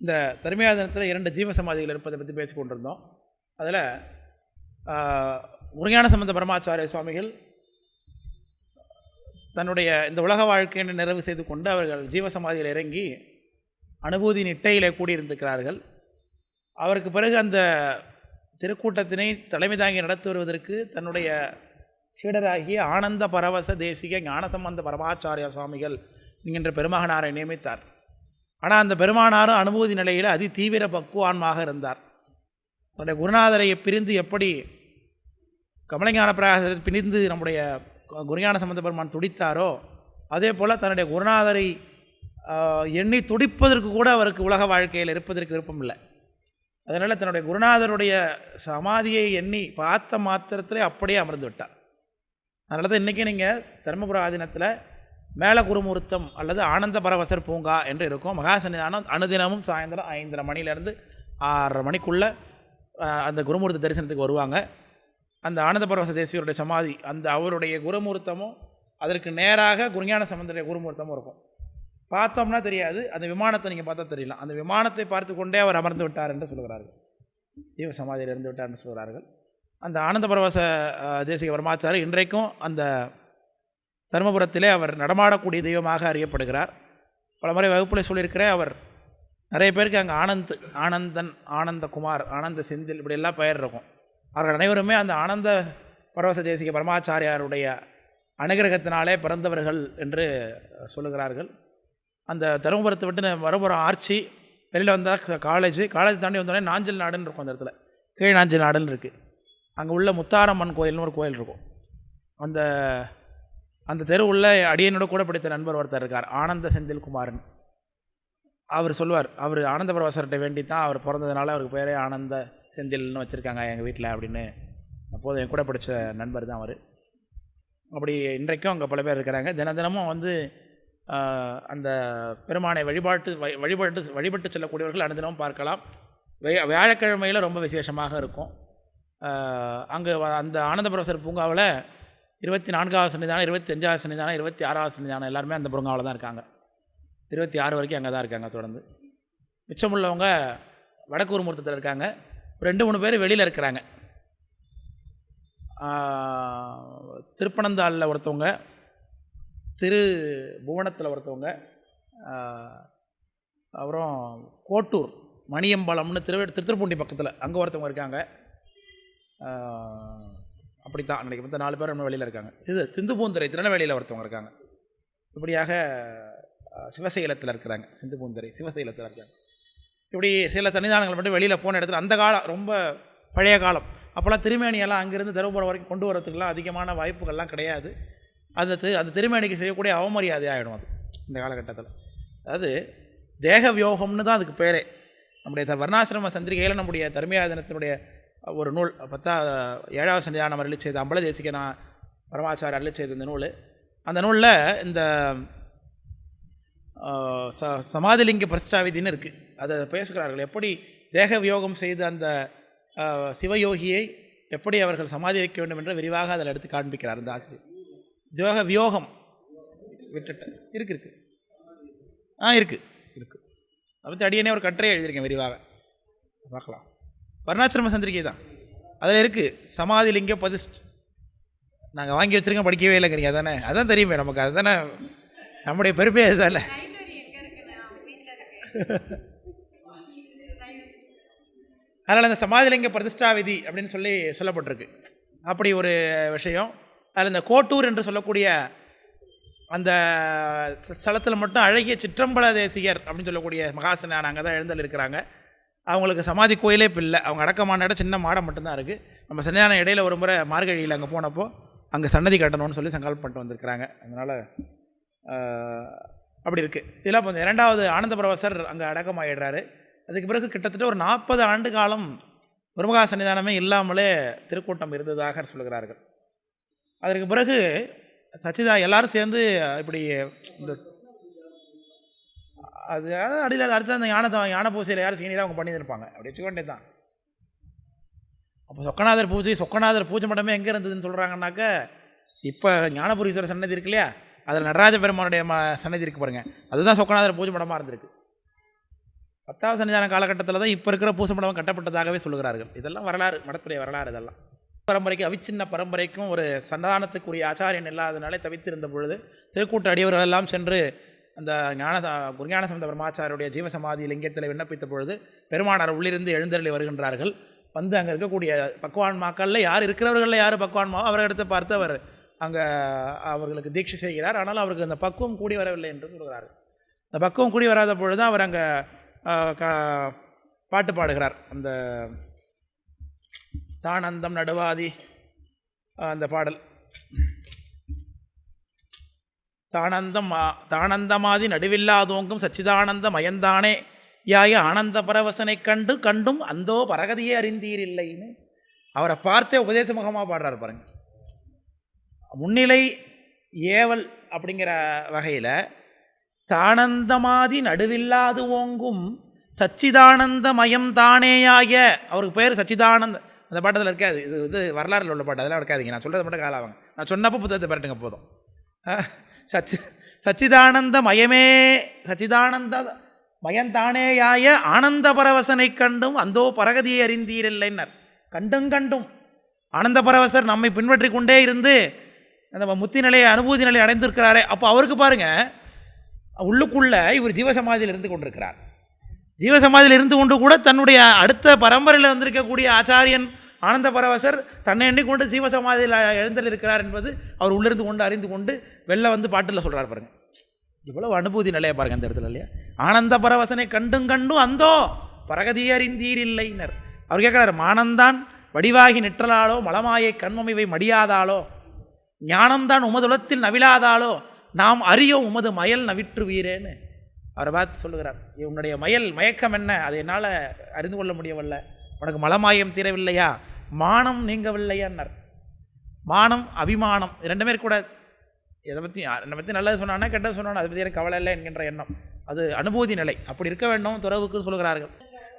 இந்த தர்மியாதனத்தில் 2 ஜீவ சமாதிகள் இருப்பதை பற்றி பேசி கொண்டிருந்தோம். அதில் குருஞான சம்பந்த பரமாச்சாரிய சுவாமிகள் தன்னுடைய இந்த உலக வாழ்க்கையை நிறைவு செய்து கொண்டு அவர்கள் ஜீவசமாதியில் இறங்கி அனுபூதி நிட்டையிலே கூடியிருந்திருக்கிறார்கள். அவருக்கு பிறகு அந்த திருக்கூட்டத்தினை தலைமை தாங்கி நடத்தி வருவதற்கு தன்னுடைய சீடராகிய ஆனந்த பரவச தேசிக ஞானசம்பந்த பரமாச்சாரிய சுவாமிகள் என்கின்ற பெருமகனாரை நியமித்தார். ஆனால் அந்த பெருமானாரும் அனுபூதி நிலையில் அதி தீவிர பக்குவான்மாக இருந்தார். தன்னுடைய குருநாதரை பிரிந்து எப்படி கமலஞான பிரகாசத்தை பிரிந்து நம்முடைய குருஞான சம்பந்த பெருமான் துடித்தாரோ அதே போல் தன்னுடைய குருநாதரை எண்ணி துடிப்பதற்கு கூட அவருக்கு உலக வாழ்க்கையில் இருப்பதற்கு விருப்பம் இல்லை. அதனால் தன்னுடைய குருநாதருடைய சமாதியை எண்ணி பார்த்த மாத்திரத்திலே அப்படியே அமர்ந்து விட்டார். அதனால தான் இன்றைக்கி நீங்கள் தர்மபுர ஆதீனத்தில் மேல குருமூர்த்தம் அல்லது ஆனந்த பரவசர் பூங்கா என்று இருக்கும். மகா சன்னிதானம் அனுதினமும் சாயந்தரம் 5:30 மணிலேருந்து 6:30 மணிக்குள்ளே அந்த குருமூர்த்த தரிசனத்துக்கு வருவாங்க. அந்த ஆனந்த பரவச தேசியருடைய சமாதி அந்த அவருடைய குருமூர்த்தமும் அதற்கு நேராக குருஞான சம்பந்தருடைய குருமூர்த்தமும் இருக்கும். பார்த்தோம்னா தெரியாது, அந்த விமானத்தை நீங்கள் பார்த்தா தெரியலாம். அந்த விமானத்தை பார்த்து கொண்டே அவர் அமர்ந்து விட்டார் என்று சொல்கிறார்கள். ஜீவ சமாதியில் இருந்து விட்டார் என்று சொல்கிறார்கள். அந்த ஆனந்த பரவச தேசிக பரமாச்சாரி இன்றைக்கும் அந்த தர்மபுரத்திலே அவர் நடமாடக்கூடிய தெய்வமாக அறியப்படுகிறார். பல முறை வகுப்பில் சொல்லியிருக்கிறேன். அவர் நிறைய பேருக்கு அங்கே ஆனந்தன், ஆனந்தகுமார், ஆனந்த செந்தில் இப்படியெல்லாம் பெயர் இருக்கும். அவர்கள் அனைவருமே அந்த ஆனந்த பரவச தேசிக பரமாச்சாரியாருடைய அனுகிரகத்தினாலே பிறந்தவர்கள் என்று சொல்லுகிறார்கள். அந்த தருமபுரத்தை விட்டு மறுபுறம் ஆர்ச்சி வெளியில் வந்தால் காலேஜ் தாண்டி வந்தோடனே நாஞ்சல் நாடுன்னு இருக்கும். அந்த இடத்துல கீழ் நாஞ்சல் நாடுன்னு இருக்குது. அங்கே உள்ள முத்தாரம்மன் கோயில்னு ஒரு கோயில் இருக்கும். அந்த தெருவுள்ள அடியனோட கூட படித்த நண்பர் ஒருத்தர் இருக்கார், ஆனந்த செந்தில் குமாரன். அவர் சொல்லுவார், அவர் ஆனந்த பரவசர்கிட்ட வேண்டி தான் அவர் பிறந்ததுனால அவருக்கு பேரே ஆனந்த செந்தில்னு வச்சுருக்காங்க எங்கள் வீட்டில் அப்படின்னு. அப்போது என் கூட படித்த நண்பர் தான் அவர். அப்படி இன்றைக்கும் அங்கே பல பேர் இருக்கிறாங்க. தினமும் வந்து அந்த பெருமானை வழிபட்டு செல்லக்கூடியவர்கள் அனுதினமும் பார்க்கலாம். வியாழக்கிழமையில் ரொம்ப விசேஷமாக இருக்கும். அங்கே அந்த ஆனந்த பரவசர் பூங்காவில் 24வது சன்னிதானம், 25வது சன்னிதானம், 26வது சன்னிதானம் எல்லாருமே அந்த பூங்காவில் தான் இருக்காங்க. 26 வரைக்கும் அங்கே தான் இருக்காங்க தொடர்ந்து. மிச்சமுள்ளவங்க வடக்கூர் மூர்த்தத்தில் இருக்காங்க. 2-3 பேர் வெளியில் இருக்கிறாங்க. திருப்பனந்தாளில் ஒருத்தவங்க, திரு புவனத்தில் ஒருத்தவங்க, அப்புறம் கோட்டூர் மணியம்பலம்னு திருத்துறைப்பூண்டி பக்கத்தில் அங்கே ஒருத்தவங்க இருக்காங்க. அப்படி தான் அன்றைக்கி மொத்தம் 4 பேர் நம்ம வெளியில் இருக்காங்க. இது சிந்துபூந்துறை திருநெல்வேலியில் ஒருத்தவங்க இருக்காங்க. இப்படியாக சிவசைலத்தில் இருக்கிறாங்க. சிந்துபூந்துறை சிவசைலத்தில் இருக்காங்க. இப்படி சில சன்னிதானங்கள் மட்டும் வெளியில் போன இடத்துல அந்த காலம் ரொம்ப பழைய காலம். அப்போல்லாம் திருமேனியெல்லாம் அங்கேருந்து தருமபுரம் வரைக்கும் கொண்டு வரதுக்கெல்லாம் அதிகமான வாய்ப்புகள்லாம் கிடையாது. அந்த திருமேனிக்கு செய்யக்கூடிய அவமரியாதை ஆகிடும் அது இந்த காலகட்டத்தில். அதாவது தேக வியோகம்னு தான் அதுக்கு பேரே. நம்முடைய வர்ணாசிரம சந்திரிகையில் நம்முடைய தர்மியாதனத்தினுடைய ஒரு நூல் 7வது சன்னிதானம் அருளி செய்த அம்பல தேசிகனா பரமாச்சார அருளி செய்த இந்த நூல். அந்த நூலில் இந்த சமாதிலிங்க பிரஸ்டாவிதின்னு இருக்குது. அதை பேசுகிறார்கள். எப்படி தேக வியோகம் செய்த அந்த சிவயோகியை எப்படி அவர்கள் சமாதி வைக்க வேண்டும் என்று விரிவாக அதில் எடுத்து காண்பிக்கிறார் இந்த ஆசிரியர். தேக வியோகம் விட்டுட்டு இருக்குது அதை பற்றி அடியனே ஒரு கட்டுரை எழுதியிருக்கேன், விரிவாக பார்க்கலாம். வர்ணாசிரம சந்திரிகை தான் அதில் இருக்குது. சமாதிலிங்க பதிஷ்ட் நாங்கள் வாங்கி வச்சுருக்கோம், படிக்கவே இல்லைங்கிறீங்க. அதான் தெரியுமே நமக்கு, அதுதானே நம்முடைய பெருமை. அதுதானே அதனால் அந்த சமாதிலிங்க பிரதிஷ்டா விதி அப்படின்னு சொல்லப்பட்டிருக்கு. அப்படி ஒரு விஷயம். அதில் இந்த கோட்டூர் என்று சொல்லக்கூடிய அந்த ஸ்தலத்தில் மட்டும் அழகிய சிற்றம்பல தேசிகர் அப்படின்னு சொல்லக்கூடிய மகாசனான அங்கே தான் எழுந்தல் இருக்கிறாங்க. அவங்களுக்கு சமாதி கோயிலே இப்போ இல்லை. அவங்க அடக்கமான இடம் சின்ன மாடம் மட்டும்தான் இருக்குது. நம்ம சன்னிதானம் இடையில் ஒரு முறை மார்கழியில் அங்கே போனப்போ அங்கே சன்னதி கட்டணும்னு சொல்லி சங்கல்பம் பண்ணிட்டு வந்திருக்கிறாங்க. அதனால் அப்படி இருக்குது. இதெல்லாம் இப்போ 2வது ஆனந்த பரவசர் அங்கே அடக்கமாகிடுறாரு. அதுக்கு பிறகு கிட்டத்தட்ட ஒரு 40 ஆண்டு காலம் குருமகா சன்னிதானமே இல்லாமலே திருக்கூட்டம் இருந்ததாக சொல்கிறார்கள். அதற்கு பிறகு எல்லாரும் சேர்ந்து இப்படி இந்த அது அடியில் அடுத்து அந்த யானை பூசையில் யாரும் சீனியராக அவங்க பண்ணியிருப்பாங்க. அப்படி வச்சுக்க வேண்டியது தான். அப்போ சொக்கநாதர் பூஜை மட்டமே எங்கே இருந்ததுன்னு சொல்கிறாங்கன்னாக்க, இப்போ ஞானபுரீஸ்வரர் சன்னதி இருக்கு இல்லையா, அதில் நடராஜ பெருமானுடைய சன்னதி இருக்குது பாருங்கள், அதுதான் சொக்கநாதர் பூஜை மடமாக இருந்திருக்கு. 10வது சன்னிதான காலகட்டத்தில் தான் இப்போ இருக்கிற பூச மண்டபம் கட்டப்பட்டதாகவே சொல்லுகிறார்கள். இதெல்லாம் வரலாறு, மடத்துடைய வரலாறு. இதெல்லாம் பரம்பரைக்கு அவிச்சின்ன பரம்பரைக்கும் ஒரு சன்னிதானத்துக்குரிய ஆச்சாரியன் இல்லாதனாலே தவித்திருந்த பொழுது திருக்கூட்ட அடியவர்கள் எல்லாம் சென்று அந்த குருஞான சம்பந்த பிரம்மாச்சாரியுடைய ஜீவசமாதி லிங்கத்தில் விண்ணப்பித்த பொழுது பெருமானார் உள்ளிருந்து எழுந்தருளி வருகின்றார்கள். வந்து அங்கே இருக்கக்கூடிய பக்குவான் மாக்களில் யார் இருக்கிறவர்களில் யார் பக்குவான்மாவோ அவர்களிடத்தை பார்த்து அவர் அங்கே அவர்களுக்கு தீட்சை செய்கிறார். ஆனாலும் அவருக்கு அந்த பக்குவம் கூடி வரவில்லை என்று சொல்கிறார். அந்த பக்குவம் கூடி வராத பொழுது அவர் அங்கே பாட்டு பாடுகிறார். அந்த தானந்தம் நடுவாதி அந்த பாடல், தானந்தமாதி நடுவில்லாதோங்கும் சச்சிதானந்த மயந்தானே யாய ஆனந்த பரவசனை கண்டும் அந்தோ பரகதியே அறிந்தீரில்லைன்னு அவரை பார்த்தே உபதேச முகமாக பாடுறார் பாருங்க. முன்னிலை ஏவல் அப்படிங்கிற வகையில் தானந்தமாதி நடுவில்லாது ஓங்கும் சச்சிதானந்த மயம் தானேயாய, அவருக்கு பேர் சச்சிதானந்த. அந்த பாட்டத்தில் இருக்காது, இது வரலாறுல உள்ள பாட்டு, அதெல்லாம் இருக்காதிங்க. நான் சொல்கிறத மட்டும் காலாவாங்க, நான் சொன்னப்போ புத்தகத்தை பரட்டுங்க போதும். சச்சிதானந்த மயமே சச்சிதானந்த மயந்தானேயாய ஆனந்த பரவசனை கண்டும் அந்தோ பரகதியை அறிந்தீரில்லைன்னர். கண்டும் ஆனந்த பரவசர் நம்மை பின்பற்றி கொண்டே இருந்து அந்த முத்தி நிலையை அனுபூதி நிலையை அடைந்திருக்கிறாரே. அப்போ அவருக்கு பாருங்கள், உள்ளுக்குள்ளே இவர் ஜீவசமாதியில் இருந்து கொண்டிருக்கிறார். ஜீவசமாதியில் இருந்து கொண்டு கூட தன்னுடைய அடுத்த பரம்பரையில் வந்திருக்கக்கூடிய ஆச்சாரியன் ஆனந்த பரவசர் தன்னை எண்ணிக்கொண்டு ஜீவசமாதியில் எழுந்தல் இருக்கிறார் என்பது அவர் உள்ளிருந்து கொண்டு அறிந்து கொண்டு வெளில வந்து பாட்டில் சொல்கிறார் பாருங்கள். இவ்வளவு அனுபூதி நிலையை பாருங்கள் அந்த இடத்துல இல்லையா. ஆனந்த பரவசனை கண்டும் அந்தோ பரகதியை அறிந்தீரில்லைனர். அவர் கேட்குறாரு, மானந்தான் வடிவாகி நிற்றலாலோ மலமாயை கண்மமிவை மடியாதாலோ ஞானம்தான் உமதுலத்தில் நவிலாதாலோ நாம் அறியோ உமது மயல் நவிற்றுவீரேன்னு அவரை பார்த்து சொல்லுகிறார். உன்னுடைய மயக்கம் என்ன, அதை என்னால் அறிந்து கொள்ள முடியவில்லை. உனக்கு மலமாயம் தீரவில்லையா, மானம் நீங்கவில்லையான்னார். மானம் அபிமானம் ரெண்டுமே கூட என்னை பற்றி நல்லது சொன்னானே கெட்டது சொன்னானே அதை பற்றி எனக்கு கவலை இல்லை என்கின்ற எண்ணம், அது அனுபூதி நிலை. அப்படி இருக்க வேண்டும் துறவுக்கு சொல்கிறார்கள்.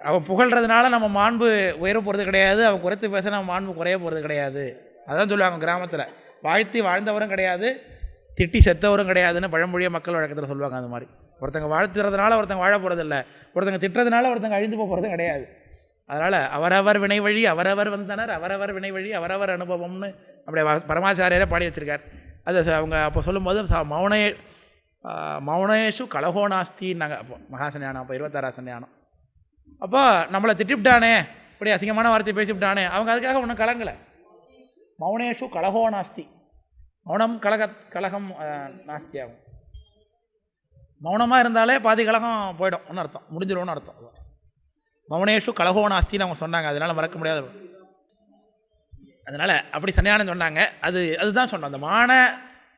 அவன் புகழ்கிறதுனால நம்ம மாண்பு உயர போகிறது கிடையாது, அவன் குறைத்து பேச நம்ம மாண்பு குறைய போகிறது கிடையாது. அதான் சொல்லுவாங்க கிராமத்தில், வாழ்த்தி வாழ்ந்தவரும் கிடையாது திட்டி செத்தவரும் கிடையாதுன்னு பழமொழிய மக்கள் வழக்கத்தில் சொல்லுவாங்க. அந்த மாதிரி ஒருத்தங்க வாழ்த்துறதுனால ஒருத்தங்க வாழ போகிறதில்ல, ஒருத்தங்க திட்டுறதுனால ஒருத்தங்க அழிந்து போகிறது கிடையாது. அதனால் அவரவர் வினை வழி அவரவர் வந்தனர், அவரவர் வினை வழி அவரவர் அனுபவம்னு அப்படியே பரமாச்சாரியரை பாடி வச்சுருக்கார். அது அவங்க அப்போ சொல்லும்போது மௌனேஷு கலகோ நாஸ்தின்னாங்க. அப்போ மகாசன்யானம், அப்போ 26 சன்னியானம். அப்போ நம்மளை திட்டிவிட்டானே, இப்படி அசிங்கமான வார்த்தையை பேசிவிட்டானே, அவங்க அதுக்காக ஒன்றும் கலங்கலை. மௌனேஷு கலகோ நாஸ்தி, மௌனம் கலகம் நாஸ்தி ஆகும். மௌனமாக இருந்தாலே பாதி கலகம் போயிடும் ஒன்று அர்த்தம், முடிஞ்சிடும்னு அர்த்தம். மௌனேஷு கலகோ நாஸ்தின்னு அவங்க சொன்னாங்க, அதனால் மறக்க முடியாது. அதனால் அப்படி சன்னியானம் சொன்னாங்க. அதுதான் சொன்னோம். அந்த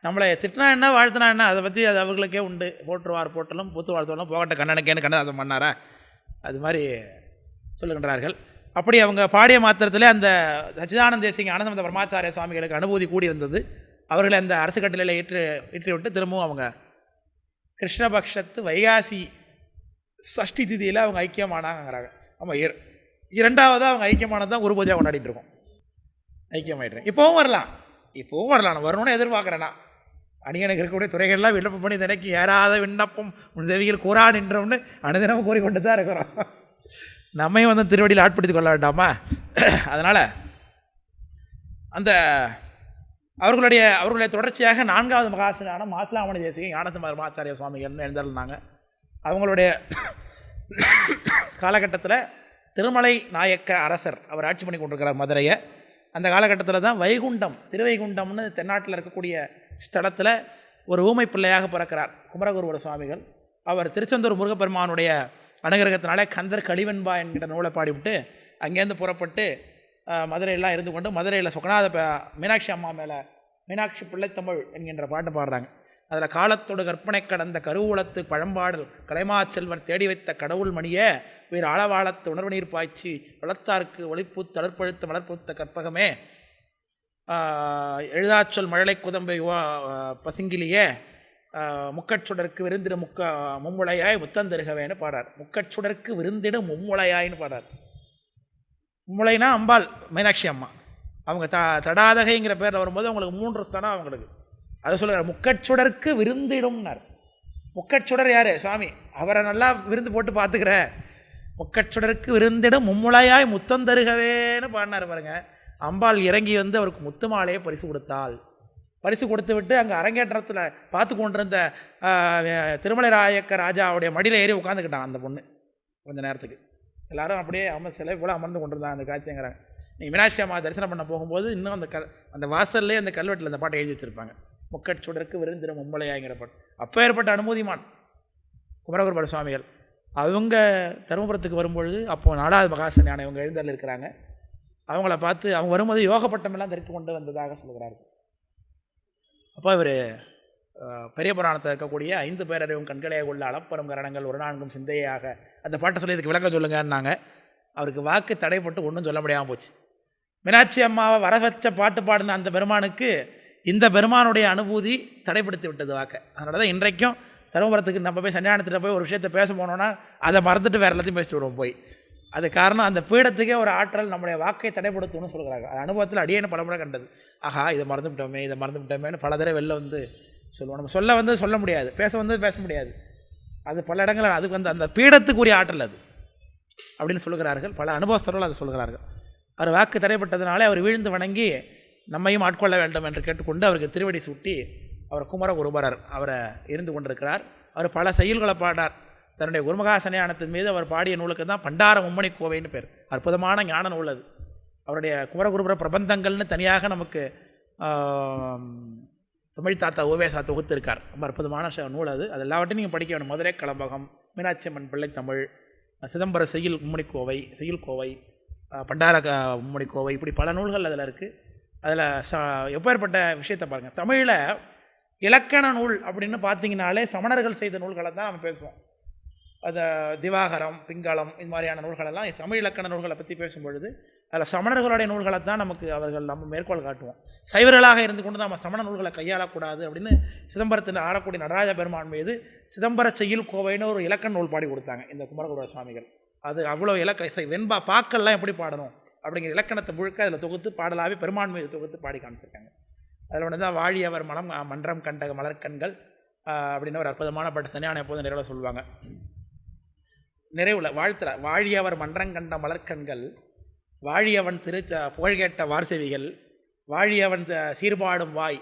நம்மளை திட்டினா என்ன வாழ்த்தினா என்ன, அதை பற்றி அது அவர்களுக்கே உண்டு. போட்டலும் பூத்து வாழ்த்தலும் போகட்ட கண்ணனுக்கேன்னு கண்ணதாசன் பண்ணாரா, அது மாதிரி சொல்லுகின்றார்கள். அப்படி அவங்க பாடிய மாத்திரத்திலே அந்த சச்சிதானந்த தேசிக ஆனந்தமந்த பரமாச்சாரிய சுவாமிகளுக்கு அனுபூதி கூடி வந்தது. அவர்களை அந்த அரசு கட்டளையில் ஏற்றி விட்டு திரும்பவும் அவங்க கிருஷ்ணபக்ஷத்து வைகாசி சஷ்டி திதியில் அவங்க ஐக்கியமானாங்கிறாங்க. ஆமாம், இரண்டாவதாக அவங்க ஐக்கியமானது தான் குரு பூஜை கொண்டாடிட்டு இருக்கோம். ஐக்கியமாயிடுறேன். இப்போவும் வரலாம் நான் வரணும்னு எதிர்பார்க்குறேன்னா. அணியனுக்கு இருக்கக்கூடிய துறைகள்லாம் விண்ணப்பம் பண்ணி தினைக்கு ஏறாத விண்ணப்பம் உன் செவிகள் கூறா நின்றோம்னு அனுதினமும் கூறிக்கொண்டு தான் இருக்கிறோம். நம்மையும் வந்து திருவடியில் ஆட்படுத்திக் கொள்ள வேண்டாமா? அதனால் அந்த அவர்களுடைய தொடர்ச்சியாக 4வது மகாசனானம் மாசிலாமணி தேசிக ஞானசம்பந்த பரமாச்சாரிய சுவாமிகள்னு எழுந்திருந்தாங்க. அவங்களுடைய காலகட்டத்தில் திருமலை நாயக்க அரசர் அவர் ஆட்சி பண்ணி கொண்டிருக்கிறார் மதுரையை. அந்த காலகட்டத்தில் தான் திருவைகுண்டம்னு தென்னாட்டில் இருக்கக்கூடிய ஸ்தலத்தில் ஒரு ஊமை பிள்ளையாக பிறக்கிறார் குமரகுருவர சுவாமிகள். அவர் திருச்செந்தூர் முருகப்பெருமானுடைய அனுகிரகத்தினாலே கந்தர் கழிவென்பா என்கிற நூலை பாடிவிட்டு அங்கேருந்து புறப்பட்டு மதுரையெல்லாம் இருந்து கொண்டு மதுரையில் சொக்கநாத மீனாட்சி அம்மா மேலே மீனாட்சி பிள்ளைத்தமிழ் என்கின்ற பாட்டு பாடுறாங்க. அதில் காலத்தோடு கற்பனை கடந்த கருவூலத்து பழம்பாடல் கலைமாச்செல்வர் தேடி வைத்த கடவுள் மணியே வேறு ஆழவாளத்து உணர்வு நீர் பாய்ச்சி வளர்த்தார்க்கு ஒளிப்பு தளர்ப்பழுத்த மலர்புத்த கற்பகமே எழுதாச்சொல் மழலை குதம்பை பசுங்கிலியே முக்கச்சுடருக்கு விருந்திட மும்முளையாய் முத்தந்தருகவேன்னு பாடார். முக்கச்சுடருக்கு விருந்திட மும்முளையாயின்னு பாடார். மும்முளைனா அம்பாள் மீனாட்சி அம்மா. அவங்க தடாதகைங்கிற பேரில் வரும்போது அவங்களுக்கு 3 ஸ்தானம் அவங்களுக்கு. அதை சொல்லுறார், முக்கச்சுடருக்கு விருந்திடும்னார். முக்கச்சுடர் யார்? சுவாமி. அவரை நல்லா விருந்து போட்டு பார்த்துக்கிற முக்கச்சுடருக்கு விருந்திடம் மும்முளையாய் முத்தந்தருகவேன்னு பாடினார் பாருங்க. அம்பாள் இறங்கி வந்து அவருக்கு முத்து மாலையை பரிசு கொடுத்தாள். பரிசு கொடுத்து விட்டு அங்கே அரங்கேற்றத்தில் பார்த்து கொண்டிருந்த திருமலை ராயக்க ராஜாவுடைய மடியில் ஏறி உட்காந்துக்கிட்டான் அந்த பொண்ணு. கொஞ்சம் நேரத்துக்கு எல்லாரும் அப்படியே சிலை போல் அமர்ந்து கொண்டிருந்தாங்க. அந்த காட்சிங்கிறாங்க. நீங்கள் மீனாட்சி அம்மா தரிசனம் பண்ண போகும்போது இன்னும் அந்த வாசல்லே அந்த கல்வெட்டில் அந்த பாட்டை எழுதி வச்சுருப்பாங்க. முக்கச்சுடருக்கு விருந்திடும் மும்பளையாங்கிற பாட்டு. அப்போ ஏற்பட்ட அனுமதிமான் குமரகுருபர சுவாமிகள். அவங்க தருமபுரத்துக்கு வரும்பொழுது அப்போது 4வது மகாசன்யான இவங்க எழுந்தரில் இருக்கிறாங்க. அவங்கள பார்த்து அவங்க வரும்போது யோகப்பட்டமெல்லாம் தரித்து கொண்டு வந்ததாக சொல்கிறார்கள். அப்போ இவர் பெரிய புராணத்தில் இருக்கக்கூடிய 5 பேரறிவும் கண்களே உள்ள அளப்பெரும் கரணங்கள் ஒரு நான்கும் சிந்தையாக அந்த பாட்டை சொல்லி இதுக்கு விளக்கம் சொல்லுங்கன்னாங்க. அவருக்கு வாக்கு தடைப்பட்டு ஒன்றும் சொல்ல முடியாமல் போச்சு. மீனாட்சி அம்மாவை வர வச்ச பாட்டு பாடின அந்த பெருமானுக்கு இந்த பெருமானுடைய அனுபூதி தடைப்படுத்தி விட்டது வாக்க. அதனால தான் இன்றைக்கும் தருமபுரத்துக்கு நம்ம போய் சன்னியானத்தில் போய் ஒரு விஷயத்தை பேச போனோன்னா அதை மறந்துட்டு வேறு எல்லாத்தையும் பேசிட்டு வருவோம் போய். அது காரணம் அந்த பீடத்துக்கே ஒரு ஆற்றல் நம்முடைய வாக்கை தடைப்படுத்தும்னு சொல்கிறாங்க. அது அனுபவத்தில் அடியேன்னு பலமுறை கண்டது. ஆஹா இதை மறந்து விட்டோமேன்னு பல தடவை வெளில வந்து சொல்லுவோம். நம்ம சொல்ல முடியாது, பேச முடியாது. அது பல இடங்கள் அதுக்கு வந்து அந்த பீடத்துக்குரிய ஆற்றல் அது அப்படின்னு சொல்லுகிறார்கள். பல அனுபவஸ்தர்கள் அதை சொல்கிறார்கள். அவர் வாக்கு தடைப்பட்டதுனாலே அவர் வீழ்ந்து வணங்கி நம்மையும் ஆட்கொள்ள வேண்டும் என்று கேட்டுக்கொண்டு அவருக்கு திருவடி சூட்டி அவர் குமரகுருபரர் அவரை இருந்து கொண்டிருக்கிறார். அவர் பல செய்யுள்களை பாடார். தன்னுடைய குருமகா சன்னியானத்தின் மீது அவர் பாடிய நூலுக்கு தான் பண்டார மும்மணி கோவைன்னு பேர். அற்புதமான ஞான நூல் அது. அவருடைய குமரகுருபர பிரபந்தங்கள்னு தனியாக நமக்கு தமிழ் தாத்தா ஓவேசா தொகுத்திருக்கார். ரொம்ப அற்புதமான நூல் அது. அது எல்லாவற்றையும் நீங்கள் படிக்க வேணும். மதுரை கலம்பகம், மீனாட்சி அம்மன் பிள்ளை தமிழ், சிதம்பர செய்யுள் மும்மணி கோவை, செய்யுள் கோவை, பண்டார மும்மணி கோவை, இப்படி பல நூல்கள் அதில் இருக்குது. அதில் எப்பேற்பட்ட விஷயத்தை பாருங்கள். தமிழில் இலக்கண நூல் அப்படின்னு பார்த்தீங்கனாலே சமணர்கள் செய்த நூல்களை தான் நம்ம பேசுவோம். அது திவாகரம், பிங்களம், இது மாதிரியான நூல்களெல்லாம் தமிழ் இலக்கண நூல்களை பற்றி பேசும்பொழுது அதில் சமணர்களுடைய நூல்களை தான் நம்ம மேற்கோள் காட்டுவோம். சைவர்களாக இருந்து கொண்டு நம்ம சமண நூல்களை கையாளக்கூடாது அப்படின்னு சிதம்பரத்தில் ஆடக்கூடிய நடராஜ பெருமான் மீது சிதம்பர செய்யுள் கோவைன்னு ஒரு இலக்கண நூல் பாடி கொடுத்தாங்க இந்த குமரகுருபர சுவாமிகள். அது அவ்வளோ வெண்பா பாக்கெல்லாம் எப்படி பாடணும் அப்படிங்கிற இலக்கணத்தை முழுக்க அதில் தொகுத்து பாடலாகவே பெருமான் மீது தொகுத்து பாடி காமிச்சிருக்காங்க. அதில் ஒன்று தான் வாழியவர் மன்றம் கண்ட மலர்கண்கள் அப்படின்னு ஒரு அற்புதமான பாட்டு சன்னியான எப்போதும் நிறைவில் சொல்லுவாங்க. நிறைவில் வாழ்த்துற வாழியவர் மன்றங்கண்ட மலர்கண்கள், வாழியவன் புகழ்கேட்ட வார்செவிகள், வாழியவன் சீர்பாடும் வாய்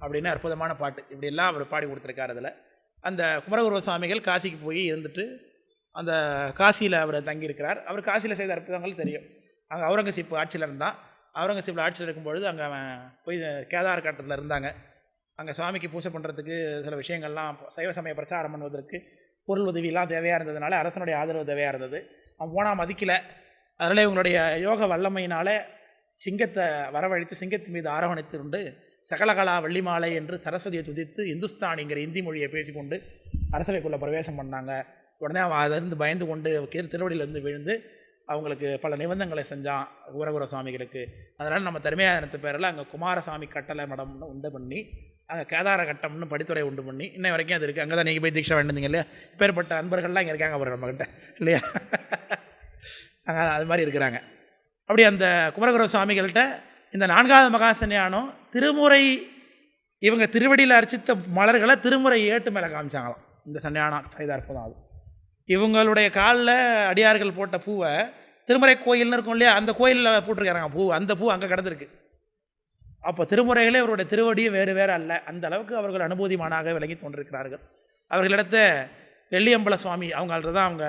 அப்படின்னு அற்புதமான பாட்டு. இப்படியெல்லாம் அவர் பாடி கொடுத்துருக்கார். அதில் அந்த குமரகுருபர சுவாமிகள் காசிக்கு போய் இருந்துட்டு அந்த காசியில் அவர் தங்கியிருக்கிறார். அவர் காசியில் செய்த அற்புதங்கள் தெரியும். அங்கே அவுரங்கசீப் ஆட்சியில் இருந்தால், அவுரங்கசீப்பில் ஆட்சியில் இருக்கும்பொழுது அங்கே போய் கேதார் கட்டத்தில் இருந்தாங்க. அங்கே சுவாமிக்கு பூஜை பண்ணுறதுக்கு சில விஷயங்கள்லாம் சைவ சமய பிரச்சாரம் பண்ணுவதற்கு பொருள் உதவியெல்லாம் தேவையாக இருந்ததுனால அரசனுடைய ஆதரவு தேவையாக இருந்தது. அவன் போனால் மதிக்கலை. அதனால் இவங்களுடைய யோக வல்லமையினால் சிங்கத்தை வரவழைத்து சிங்கத்தின் மீது ஆரோகணித்து கொண்டு சகலகலா வள்ளிமாலை என்று சரஸ்வதியை துதித்து இந்துஸ்தானிங்கிற இந்தி மொழியை பேசிக்கொண்டு அரசவைக்குள்ளே பிரவேசம் பண்ணாங்க. உடனே அவன் அதிலிருந்து பயந்து கொண்டு திருவடியிலேருந்து விழுந்து அவங்களுக்கு பல நிபந்தங்களை செஞ்சான் குமரகுருபர சுவாமிகளுக்கு. அதனால் நம்ம தர்மயாதனத்து பேரில் அங்கே குமாரசாமி கட்டளை மடம்னு உண்டு பண்ணி அங்கே கேதார கட்டம்னு படித்துறை உண்டு பண்ணி இன்னை வரைக்கும் அது இருக்குது. அங்கே தான் நீங்கள் போய் தீட்சை வேண்டியீங்க இல்லையா? இப்பேற்பட்ட அன்பர்கள்லாம் இங்கே இருக்காங்க அப்புறம் நம்மக்கிட்ட இல்லையா? அங்கே அது மாதிரி இருக்கிறாங்க. அப்படி அந்த குமரகுருபர சுவாமிகள்கிட்ட இந்த 4வது மகாசன்னியானம் திருமுறை இவங்க திருவடியில் அர்ச்சித்த மலர்களை திருமுறை ஏட்டு மேலே காமிச்சாங்களாம். இந்த சன்னியானம் செய்த அற்புதம் அது. இவங்களுடைய காலில் அடியார்கள் போட்ட பூவை திருமுறை கோயில்னு இருக்கும் இல்லையா, அந்த கோயிலில் போட்டிருக்காங்க பூ. அந்த பூ அங்கே கிடந்திருக்கு. அப்போ திருமுறைகளே அவருடைய திருவடியும் வேறு வேறு அல்ல. அந்த அளவுக்கு அவர்கள் அனுபூதிமானாக விளங்கி தோன்றிருக்கிறார்கள். அவர்களிடத்த வெள்ளியம்பல சுவாமி அவங்கள்ட்ட தான் அவங்க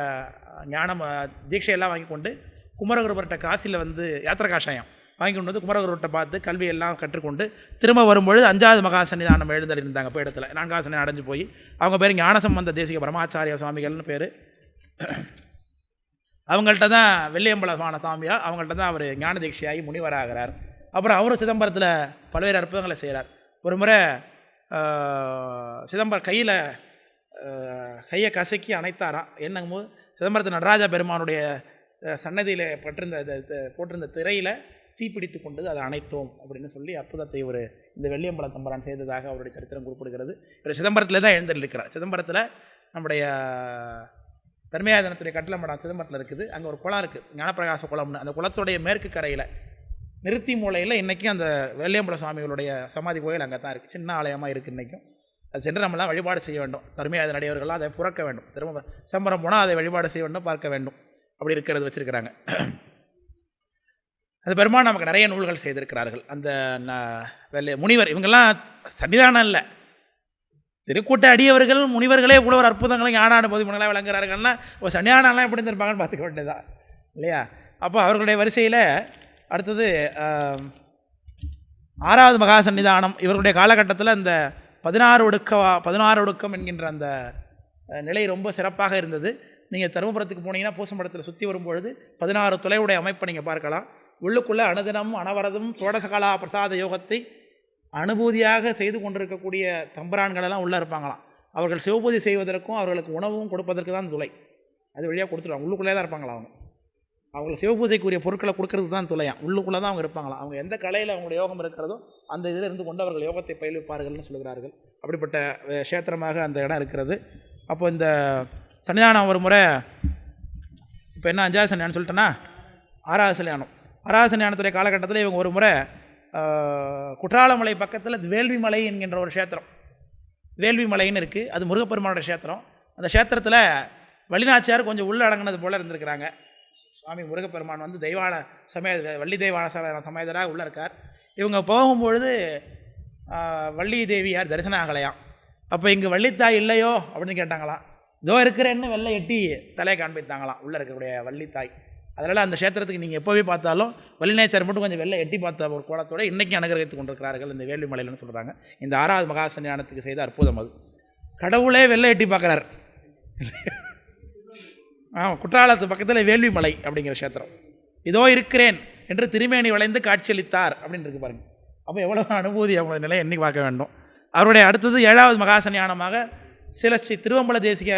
ஞானம் தீட்சையெல்லாம் வாங்கி கொண்டு குமரகுருபர்கிட்ட காசியில் வந்து யாத்திரை காஷாயம் வாங்கி கொண்டு வந்து குமரகுருபர்கிட்ட பார்த்து கல்வியெல்லாம் கற்றுக்கொண்டு திரும்ப வரும்பொழுது 5வது மகா சன்னிதானம் எழுந்தல் இருந்தாங்க இப்போ இடத்துல. 4வது சன்னிதானம் அடைஞ்சு போய் அவங்க பேர் ஞானசம்பந்த தேசிக பிரம்மாச்சாரிய சுவாமிகள்னு பேர். அவங்கள்ட்ட தான் வெள்ளியம்பல சாமியா அவங்கள்ட்ட தான் அவர் ஞான தீட்சையாகி முனிவராகிறார். அப்புறம் அவரும் சிதம்பரத்தில் பல்வேறு அற்புதங்களை செய்கிறார். ஒரு முறை சிதம்பரம் கையை கசக்கி அணைத்தாராம். என்னங்கும்போது சிதம்பரத்து நடராஜா பெருமானுடைய சன்னதியில் போட்டிருந்த திரையில் தீப்பிடித்து கொண்டது, அதை அணைத்தோம் அப்படின்னு சொல்லி அற்புதத்தை இந்த வெள்ளியம்பல தம்பரான் செய்ததாக அவருடைய சரித்திரம் குறிப்பிடுகிறது. இவர் சிதம்பரத்தில் தான் எழுந்திருக்கிறார். சிதம்பரத்தில் நம்முடைய தர்மயாதனத்துடைய கட்டளை மடம் சிதம்பரத்தில் இருக்குது. அங்கே ஒரு குளம் இருக்குது, ஞானப்பிரகாச குளம்னு. அந்த குளத்துடைய மேற்கு கரையில் நிறுத்தி மூலையில் இன்றைக்கும் அந்த வெள்ளியம்பல சுவாமிகளுடைய சமாதி கோயில் அங்கே தான் இருக்குது. சின்ன ஆலயமாக இருக்குது இன்றைக்கும். அது சென்று நம்மளாம் வழிபாடு செய்ய வேண்டும். தர்மியாத நடிகர்கள்லாம் அதை புறக்க வேண்டும். திரும்ப சிதம்பரம் போனால் அதை வழிபாடு செய்ய வேண்டும், பார்க்க வேண்டும். அப்படி இருக்கிறது வச்சுருக்கிறாங்க. அது பெருமான் நமக்கு நிறைய நூல்கள் செய்திருக்கிறார்கள். அந்த முனிவர் இவங்கெல்லாம் சன்னிதானம் இல்லை, திருக்கூட்ட அடியவர்கள் முனிவர்களே கூட ஒரு அற்புதங்களும் ஞான போது முன்னெல்லாம் விளங்குறார்கள்னா ஒரு சன்னிதானம்லாம் எப்படி இருந்திருப்பாங்கன்னு பார்த்துக்க வேண்டியதான் இல்லையா? அப்போ அவர்களுடைய வரிசையில் அடுத்தது 6வது மகா சன்னிதானம். இவர்களுடைய காலகட்டத்தில் அந்த 16 ஒடுக்கம் என்கின்ற அந்த நிலை ரொம்ப சிறப்பாக இருந்தது. நீங்கள் தருமபுரத்துக்கு போனீங்கன்னா பூசம்படத்தில் சுற்றி வரும்பொழுது 16 துளையுடைய அமைப்பை நீங்கள் பார்க்கலாம். உள்ளுக்குள்ளே அனுதினமும் அனவரதும் சோடசகலா பிரசாத யோகத்தை அனுபூதியாக செய்து கொண்டிருக்கக்கூடிய தம்பரான்களெல்லாம் உள்ளே இருப்பாங்களாம். அவர்கள் சிவபூஜை செய்வதற்கும் அவர்களுக்கு உணவும் கொடுப்பதற்கு தான் துளை. அது வழியாக கொடுத்துருவாங்க. உள்ளுக்குள்ளே தான் இருப்பாங்களா அவங்களுக்கு சிவபூஜைக்குரிய பொருட்களை கொடுக்கறது தான் துளையாம். உள்ளுக்குள்ளே தான் அவங்க இருப்பாங்களாம். அவங்க எந்த கலையில் அவங்களுடைய யோகம் இருக்கிறதோ அந்த இதில் இருந்து கொண்டு அவர்கள் யோகத்தை பயிலுப்பார்கள்னு சொல்கிறார்கள். அப்படிப்பட்ட க்ஷேத்திரமாக அந்த இடம் இருக்கிறது. அப்போ இந்த சன்னிதானம் ஒரு முறை இப்போ என்ன 5வது சன்னிதானம் சொல்லிட்டேன்னா 6வது சன்னிதானம். 6வது சன்னிதானத்துடைய காலகட்டத்தில் இவங்க ஒரு முறை குற்றாலமலை பக்கத்தில் வேள்வி மலை என்கின்ற ஒரு க்ஷேத்திரம், வேள்வி மலைன்னு இருக்குது. அது முருகப்பெருமானோட க்ஷேத்திரம். அந்த க்ஷேத்திரத்தில் வள்ளிநாச்சியார் கொஞ்சம் உள்ள அடங்கினது போல் இருந்திருக்கிறாங்க. சுவாமி முருகப்பெருமான் வந்து தெய்வான வள்ளி தெய்வான சமேதராக உள்ளே இருக்கார். இவங்க போகும்பொழுது வள்ளி தேவியார் தரிசனம் ஆகலையாம். அப்போ இங்கே வள்ளித்தாய் இல்லையோ அப்படின்னு கேட்டாங்களாம். இதோ இருக்கிறேன்னு வெள்ளை எட்டி தலையை காண்பித்தாங்களாம் உள்ளே இருக்கக்கூடிய வள்ளித்தாய். அதனால் அந்த க்ஷேத்திரத்துக்கு நீங்கள் எப்போவே பார்த்தாலும் வள்ளிநாச்சியார் மட்டும் கொஞ்சம் வெள்ளை எட்டி பார்த்த ஒரு கோலத்தோடு இன்றைக்கி அனுகிரகித்து கொண்டிருக்கிறார்கள் இந்த வேள்வி மலையில்னு சொல்கிறாங்க. இந்த 6வது மகா சன்னிதானத்துக்கு செய்த அற்புதம் அது. கடவுளே வெள்ளை எட்டி பார்க்குறார். குற்றாலத்து பக்கத்தில் வேள்வி மலை அப்படிங்கிற க்ஷேத்திரம். இதோ இருக்கிறேன் என்று திருமேனி வளைந்து காட்சியளித்தார் அப்படின்னு இருக்கு பாருங்கள். அப்போ எவ்வளோ அனுபூதி அவங்களோட நிலை எண்ணிக்கை பார்க்க வேண்டும். அவருடைய அடுத்தது 7வது மகா சன்னிதானமாக ஸ்ரீ திருவம்பல தேசிக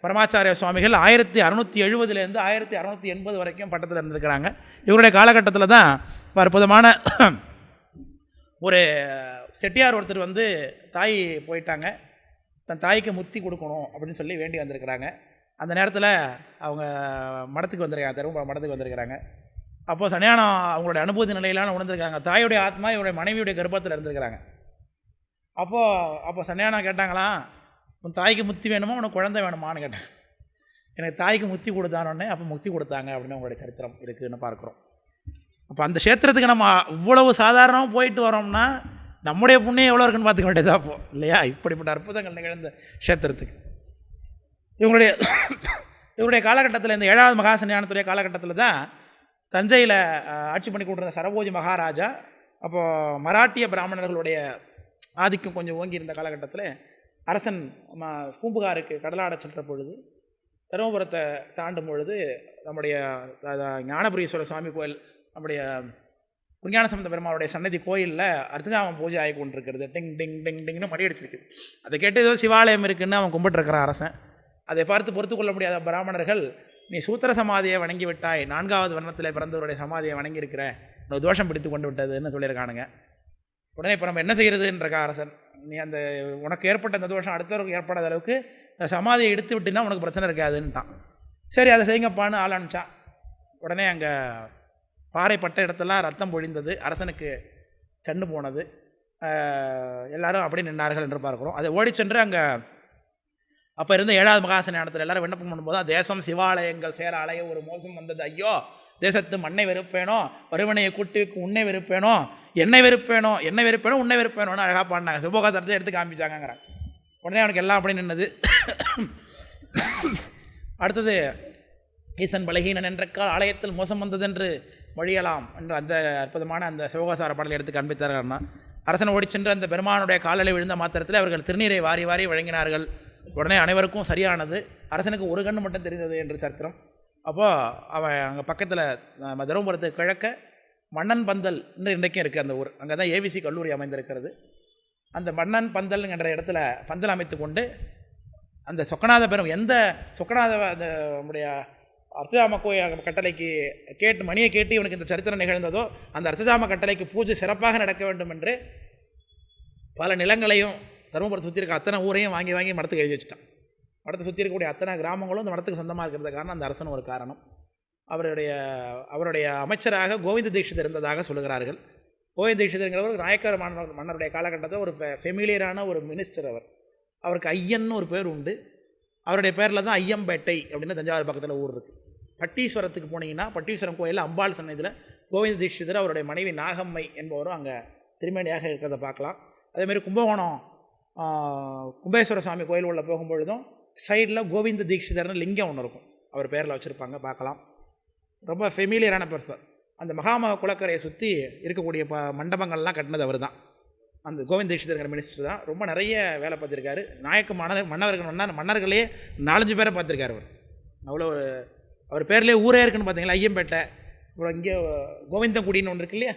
பரமாச்சாரிய சுவாமிகள் 1670 1680 வரைக்கும் பட்டத்தில் இருந்திருக்கிறாங்க. இவருடைய காலகட்டத்தில் தான் அற்புதமான ஒரு செட்டியார் ஒருத்தர் வந்து தாய் போயிட்டாங்க, தன் தாய்க்கு முத்தி கொடுக்கணும் அப்படின்னு சொல்லி வேண்டி வந்திருக்கிறாங்க. அந்த நேரத்தில் அவங்க மடத்துக்கு வந்திருக்காங்க, தருமபுரம் மடத்துக்கு வந்திருக்கிறாங்க. அப்போது சன்னியானம் அவங்களுடைய அனுபூதி நிலையிலான உணர்ந்திருக்காங்க. தாயுடைய ஆத்மா இவருடைய மனைவியுடைய கர்ப்பத்தில் இருந்திருக்கிறாங்க. அப்போ சன்னியானம் கேட்டாங்களாம், உன் தாய்க்கு முத்தி வேணுமா உனக்கு குழந்தை வேணுமான்னு கேட்டாங்க. எனக்கு தாய்க்கு முத்தி கொடுத்தானோடனே அப்போ முத்தி கொடுத்தாங்க அப்படின்னு அவங்களுடைய சரித்திரம் இருக்குதுன்னு பார்க்குறோம். அப்போ அந்த க்ஷேத்திரத்துக்கு நம்ம இவ்வளவு சாதாரணமாக போயிட்டு வரோம்னா நம்முடைய புண்ணியம் எவ்வளோ இருக்குன்னு பார்த்துக்க வேண்டியதாக அப்போ இல்லையா? இப்படிப்பட்ட அற்புதங்கள் நிகழ்ந்த க்ஷேத்திரத்துக்கு இவருடைய காலகட்டத்தில் இந்த 7வது மகா சன்னிதானத்துடைய காலகட்டத்தில் தான் தஞ்சையில் ஆட்சி பண்ணி கொண்டிருந்த சரபோஜி மகாராஜா அப்போது மராட்டிய பிராமணர்களுடைய ஆதிக்கம் கொஞ்சம் ஓங்கி இருந்த காலகட்டத்தில் அரசன் பூம்புகாருக்கு கடலாட சென்ற பொழுது தருமபுரத்தை தாண்டும் பொழுது நம்முடைய ஞானபுரீஸ்வரர் சுவாமி கோயில், நம்முடைய குஞ்ஞானசம்பந்த பெருமாளுடைய சன்னதி கோயிலில் அர்த்தஜாமம் பூஜை ஆகி கொண்டிருக்கிறது. டிங் டிங் டிங் டிங்னு மடி அடிச்சிருக்கு. அதை கேட்டு ஏதோ சிவாலயம் இருக்குதுன்னு அவன் கும்பிட்டுருக்கிறான் அரசன். அதை பார்த்து பொறுத்து கொள்ள முடியாத பிராமணர்கள், நீ சூத்திர சமாதியை வணங்கி விட்டாய், 4வது வர்ணத்தில் பிறந்தவருடைய சமாதியை வணங்கியிருக்கிற, இந்த தோஷம் பிடித்து கொண்டு விட்டதுன்னு சொல்லியிருக்கானுங்க. உடனே இப்போ நம்ம என்ன செய்கிறதுன்றக்கா அரசன், நீ அந்த உனக்கு ஏற்பட்ட அந்த தோஷம் அடுத்தவருக்கு ஏற்படாத அளவுக்கு சமாதியை எடுத்து விட்டுனா உனக்கு பிரச்சனை இருக்காதுன்ட்டான். சரி அதை செய்யுங்கப்பான்னு ஆள் அனுப்பிச்சான். உடனே அங்கே பாறைப்பட்ட இடத்தெல்லாம் ரத்தம் பொழிந்தது, அரசனுக்கு கண்ணு போனது, எல்லாரும் அப்படி நின்றார்கள் என்று பார்க்குறோம். அதை ஓடி சென்று அங்கே அப்போ இருந்த 7வது மகா சன்னிதானத்தில் எல்லாரும் விண்ணப்பம் பண்ணும்போது, தேசம் சிவாலயங்கள் சேர அலைய ஒரு மோசம் வந்தது, ஐயோ தேசத்து மண்ணை வெறுப்பேனோ, வருவனையை கூட்டி உன்னை வெறுப்பேனோ, என்னை வெறுப்பேனோ, உன்னை வெறுப்பேனோன்னு அழகாக பாடினாங்க. சிவபோகத்தை எடுத்து காமிச்சாங்கிறாங்க. உடனே அவனுக்கு எல்லாம் அப்படி நின்னது. அடுத்தது ஈசன் பலகீனன் என்றக்கால் ஆலயத்தில் மோசம் வந்தது என்று மொழியலாம் என்ற அந்த அற்புதமான அந்த சிவகோசார பாடலை எடுத்து காண்பித்தார்கள்னா, அரசன் ஓடி சென்று அந்த பெருமானுடைய காலில் விழுந்த மாத்திரத்தில் அவர்கள் திருநீரை வாரி வாரி வழங்கினார்கள். உடனே அனைவருக்கும் சரியானது. அரசனுக்கு ஒரு கண்ணு மட்டும் தெரிந்தது என்று சரித்திரம். அப்போது அவன் அங்கே பக்கத்தில் தருமபுரத்துக்கு கிழக்க மன்னன் பந்தல் என்று இன்றைக்கும் இருக்குது அந்த ஊர். அங்கே தான் ஏவிசி கல்லூரி அமைந்திருக்கிறது. அந்த மன்னன் பந்தல் என்ற இடத்துல பந்தல் அமைத்து கொண்டு அந்த சொக்கநாத பெரும் எந்த சொக்கநாத அந்த நம்முடைய அர்த்தஜாம கட்டளைக்கு மணியை கேட்டு இவனுக்கு இந்த சரித்திரம் நிகழ்ந்ததோ அந்த அர்த்தஜாம கட்டளைக்கு பூஜை சிறப்பாக நடக்க வேண்டும் என்று பல நிலங்களையும் தருமபுரத்தை சுற்றி இருக்க அத்தனை ஊரையும் வாங்கி வாங்கி மடத்துக்கு எழுதி வச்சுட்டான். மடத்தை சுற்றி இருக்கக்கூடிய அத்தனை கிராமங்களும் இந்த மடத்துக்கு சொந்தமாக இருக்கிறது காரணம் அந்த அரசன் ஒரு காரணம். அவருடைய அமைச்சராக கோவிந்த தீட்சிதர் இருந்ததாக சொல்லுகிறார்கள். கோவிந்த தீட்சிதருங்கிறவர் நாயக்கர் மன்னருடைய காலகட்டத்தில் ஒரு ஃபெமிலியரான ஒரு மினிஸ்டர். அவர் அவருக்கு ஐயன்னு ஒரு பேர் உண்டு. அவருடைய பேரில் தான் ஐயம்பேட்டை அப்படின்னு தஞ்சாவூர் பக்கத்தில் ஊர் இருக்குது. பட்டீஸ்வரத்துக்கு போனீங்கன்னா பட்டீஸ்வரம் கோயிலில் அம்பாள் சன்னதியில் கோவிந்த தீட்சிதர் அவருடைய மனைவி நாகம்மை என்பவரும் அங்கே திருமணியாக இருக்கிறத பார்க்கலாம். அதேமாதிரி கும்பகோணம் கும்பேஸ்வர சுவாமி கோயில் உள்ள போகும்பொழுதும் சைடில் கோவிந்த தீட்சிதர்னு லிங்கம் ஒன்று இருக்கும், அவர் பேரில் வச்சுருப்பாங்க, பார்க்கலாம். ரொம்ப ஃபெமிலியரான பர்சன். அந்த மகாமக குளக்கரையை சுற்றி இருக்கக்கூடிய மண்டபங்கள்லாம் கட்டினது அவர் தான். அந்த கோவிந்த தீட்சிதர் மினிஸ்டர் தான். ரொம்ப நிறைய வேலை பார்த்துருக்காரு. நாயக்க மன்னர்களே 4-5 பேரை பார்த்துருக்காரு அவர். அவ்வளோ அவர் பேர்லேயே ஊரே இருக்குன்னு பார்த்தீங்களா, ஐயம்பேட்டை. அப்புறம் இங்கே கோவிந்தங்குடின்னு ஒன்று இருக்கு இல்லையா,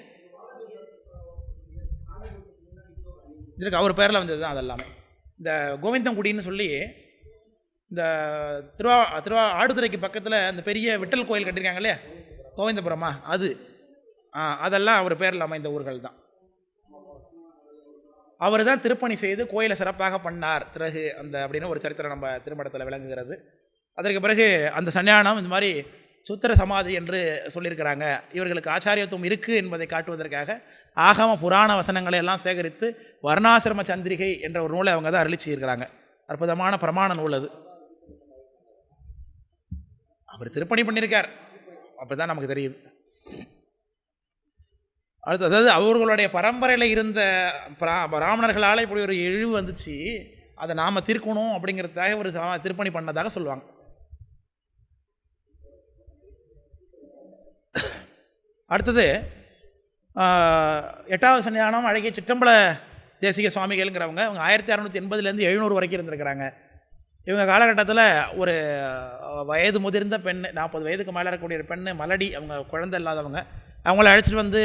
இருக்கு, அவர் பேரில் வந்தது தான் அதெல்லாமே. இந்த கோவிந்தங்குடின்னு சொல்லி இந்த ஆடுதுறைக்கு பக்கத்தில் அந்த பெரிய விட்டல் கோயில் கட்டியிருக்காங்க இல்லையா, கோவிந்தபுரமா, அதெல்லாம் அவர் பேரில் அமைந்த ஊர்கள் தான். அவர் தான் திருப்பணி செய்து கோயிலை சிறப்பாக பண்ணார் திறகு அந்த அப்படின்னு ஒரு சரித்திரம் நம்ம திருமணத்தில் விளங்குகிறது. அதற்கு பிறகு அந்த சன்னியானம் இந்த மாதிரி சுத்திர சமாதி என்று சொல்லியிருக்கிறாங்க. இவர்களுக்கு ஆச்சாரியத்துவம் இருக்குது என்பதை காட்டுவதற்காக ஆகம புராண வசனங்களை எல்லாம் சேகரித்து வர்ணாசிரம சந்திரிகை என்ற ஒரு நூலை அவங்க தான் அருளி செய்திருக்கிறாங்க. அற்புதமான பிரமாண நூல் அது. அவர் திருப்பணி பண்ணியிருக்கார், அப்படி தான் நமக்கு தெரியுது. அதாவது அவர்களுடைய பரம்பரையில் இருந்த பிராமணர்களால் இப்படி ஒரு இழிவு வந்துச்சு, அதை நாம் தீர்க்கணும் அப்படிங்கிறதுக்காக ஒரு திருப்பணி பண்ணதாக சொல்லுவாங்க. அடுத்தது 8வது சன்னிதானம் அழகிய சிற்றம்பல தேசிக சுவாமிகள்ங்கிறவங்க. அவங்க 1680 700 வரைக்கும் இருந்திருக்கிறாங்க. இவங்க காலகட்டத்தில் ஒரு வயது முதிர்ந்த பெண், 40 வயதுக்கு மேலே இருக்கக்கூடிய பெண் மலடி, அவங்க குழந்தை இல்லாதவங்க, அவங்கள அழைச்சிட்டு வந்து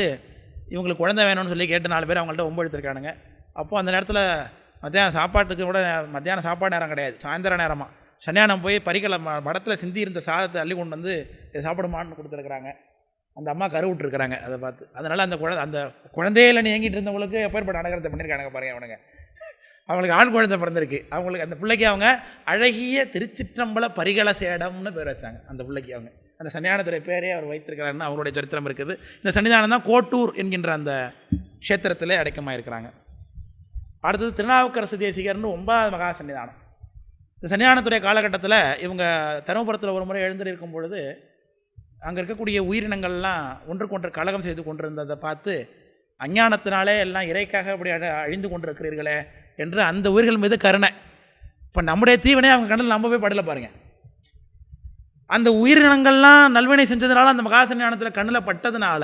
இவங்களுக்கு குழந்தை வேணும்னு சொல்லி கேட்டு 4 பேர் அவங்கள்ட்ட ஒம்பு எடுத்துருக்கானுங்க. அப்போது அந்த நேரத்தில் மத்தியானம் சாப்பாட்டுக்கு கூட மத்தியானம் சாப்பாடு நேரம் கிடையாது, சாயந்தர நேரமாக சன்னியானம் போய் பறிக்கலை மடத்தில் சிந்தி இருந்த சாதத்தை அள்ளி கொண்டு வந்து சாப்பிடுமான்னு கொடுத்துருக்குறாங்க. அந்த அம்மா கருவிட்டுருக்குறாங்க அதை பார்த்து. அதனால் அந்த குழந்தையில் இயங்கிட்டு இருந்தவங்களுக்கு எப்பேற்பட்ட அடகரத்தை பண்ணியிருக்கானுங்க பாருங்கள். அவங்களுக்கு ஆண் குழந்தை பிறந்திருக்கு. அவங்களுக்கு அந்த பிள்ளைக்கு அவங்க அழகிய திருச்சிற்றம்பல பரிகள சேடம்னு பேர் வச்சாங்க. அந்த பிள்ளைக்கு அவங்க அந்த சன்னியானத்துடைய பேரே அவர் வைத்திருக்கிறாருன்னு அவங்களுடைய சரித்திரம் இருக்குது. இந்த சன்னிதானம் தான் கோட்டூர் என்கின்ற அந்த க்ஷேத்திரத்திலே அடக்கமாக இருக்கிறாங்க. அடுத்தது திருநாவுக்கரசு தேசிகர்னு 9வது மகா சன்னிதானம். இந்த சன்னிதானத்துடைய காலகட்டத்தில் இவங்க தருமபுரத்தில் ஒரு முறை எழுந்திருக்கும் பொழுது அங்கே இருக்கக்கூடிய உயிரினங்கள்லாம் ஒன்றுக்கொன்று கலகம் செய்து கொண்டிருந்ததை பார்த்து, அஞ்ஞானத்தினாலே எல்லாம் இறைக்காக அப்படி அழிந்து கொண்டிருக்கிறீர்களே என்று அந்த உயிர்கள் மீது கருணை. இப்போ நம்முடைய தீவனே அவங்க கண்ணில் நம்பவே படலை பாருங்கள். அந்த உயிரினங்கள்லாம் நல்வினை செஞ்சதுனால அந்த மகாசன்னியானத்தில் கண்ணில் பட்டதுனால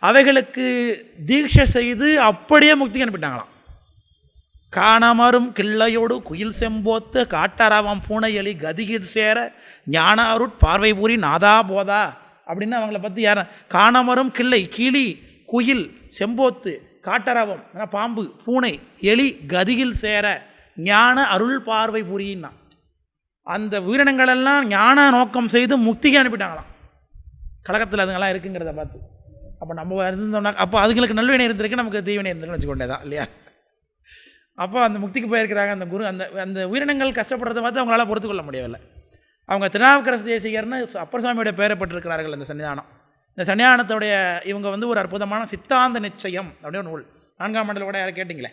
அவைகளுக்கு தீட்சை செய்து அப்படியே முக்திக்கு அனுப்பிட்டாங்களாம். காணமரும் கிள்ளையோடு குயில் செம்போத்து காட்டராவம் பூனையலி கதிகீர் சேர ஞானாருட் பார்வை பூரி நாதா போதா அப்படின்னு அவங்கள பற்றி யார் காணமரும் கிள்ளை, கிளி, குயில், செம்போத்து, காட்டரவம் பாம்பு, பூனை, எலி கதியில் சேர ஞான அருள் பார்வை புரியின்னா அந்த உயிரினங்களெல்லாம் ஞான நோக்கம் செய்து முக்திக்கு அனுப்பிட்டாங்களாம். கழகத்தில் அதுங்கெல்லாம் இருக்குங்கிறத பார்த்து. அப்போ நம்ம இருந்தோம்னா அப்போ அதுங்களுக்கு நல்வினை இருந்திருக்கு, நமக்கு தீவினை இருந்திருக்குன்னு வச்சுக்கொண்டே தான் இல்லையா. அப்போ அந்த முக்திக்கு போயிருக்கிறாங்க. அந்த குரு அந்த உயிரினங்கள் கஷ்டப்படுறதை பார்த்து அவங்களால பொறுத்துக்கொள்ள முடியவில்லை. அவங்க திருநாவுக்கரசு தேசிகர்னு அப்பர் சுவாமியோட பேரை பெற்றிருக்கிறார்கள் இந்த சன்னிதானம். இந்த சன்னிதானத்துடைய இவங்க ஒரு அற்புதமான சித்தாந்த நிச்சயம் அப்படின்னு ஒரு நூல், 4ஆம் மண்டல கூட யாரை கேட்டிங்களே,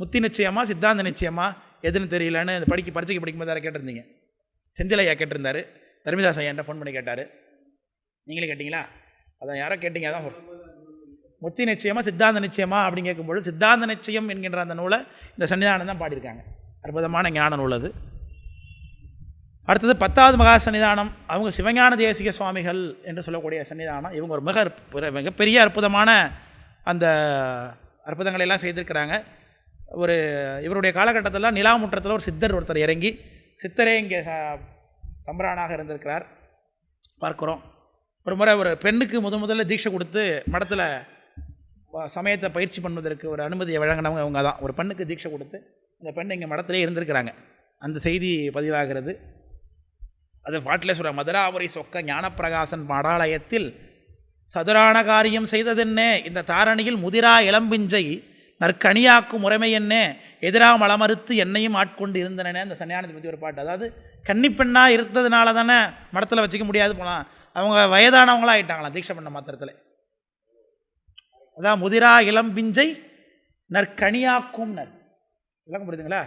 முத்தி நிச்சயமா சித்தாந்த நிச்சயமா எதுன்னு தெரியலன்னு இந்த பரீட்சைக்கு படிக்கும்போது யாரை கேட்டிருந்தீங்க, செந்திலையா கேட்டிருந்தாரு, தர்மிதாஸ் ஐயான்ட்ட ஃபோன் பண்ணி கேட்டார். நீங்களே கேட்டிங்களா? அதான் யாரோ கேட்டிங்க. அதான் முத்தி நிச்சயமா சித்தாந்த நிச்சயமா அப்படின்னு கேட்கும்போது சித்தாந்த நிச்சயம் என்கின்ற அந்த நூலை இந்த சன்னிதானம் தான் பாடியிருக்காங்க. அற்புதமான ஞான நூல் அது. அடுத்தது 10வது மகா சன்னிதானம். அவங்க சிவஞான தேசிக சுவாமிகள் என்று சொல்லக்கூடிய சன்னிதானம். இவங்க ஒரு மிகப்பெரிய அற்புதமான அந்த அற்புதங்களை எல்லாம் செய்திருக்கிறாங்க. இவருடைய காலகட்டத்தில் நிலாமுற்றத்தில் ஒரு சித்தர் ஒருத்தர் இறங்கி, சித்தரே இங்கே தம்பரானாக இருந்திருக்கிறார் பார்க்குறோம். ஒரு முறை ஒரு பெண்ணுக்கு முதல்ல தீட்சை கொடுத்து மடத்தில் சமயத்தை பயிற்சி பண்ணுவதற்கு ஒரு அனுமதியை வழங்கினவங்க அவங்க தான். ஒரு பெண்ணுக்கு தீட்சை கொடுத்து இந்த பெண் இங்கே மடத்திலே இருந்திருக்கிறாங்க. அந்த செய்தி பதிவாகிறது. அது பாட்டிலே சொல்கிற மதுராபுரி சொக்க ஞானப்பிரகாசன் பாடாலயத்தில் சதுரான காரியம் செய்ததென்னே இந்த தாரணியில் முதிரா இளம்பிஞ்சை நற்கனியாக்கும் முறைமை என்னே எதிரா மலமறுத்து என்னையும் ஆட்கொண்டு இருந்தனே. அந்த சன்னியானத்தை பற்றி ஒரு பாட்டு. அதாவது கன்னிப்பெண்ணாக இருந்ததுனால தானே மடத்தில் வச்சுக்க முடியாது போனால் அவங்க வயதானவங்களாக ஆகிட்டாங்களாம் தீட்சை பண்ண மாத்திரத்தில். அதான் முதிரா இளம்பிஞ்சை நற்கனியாக்கும் நர். எல்லாம் புரியுதுங்களா?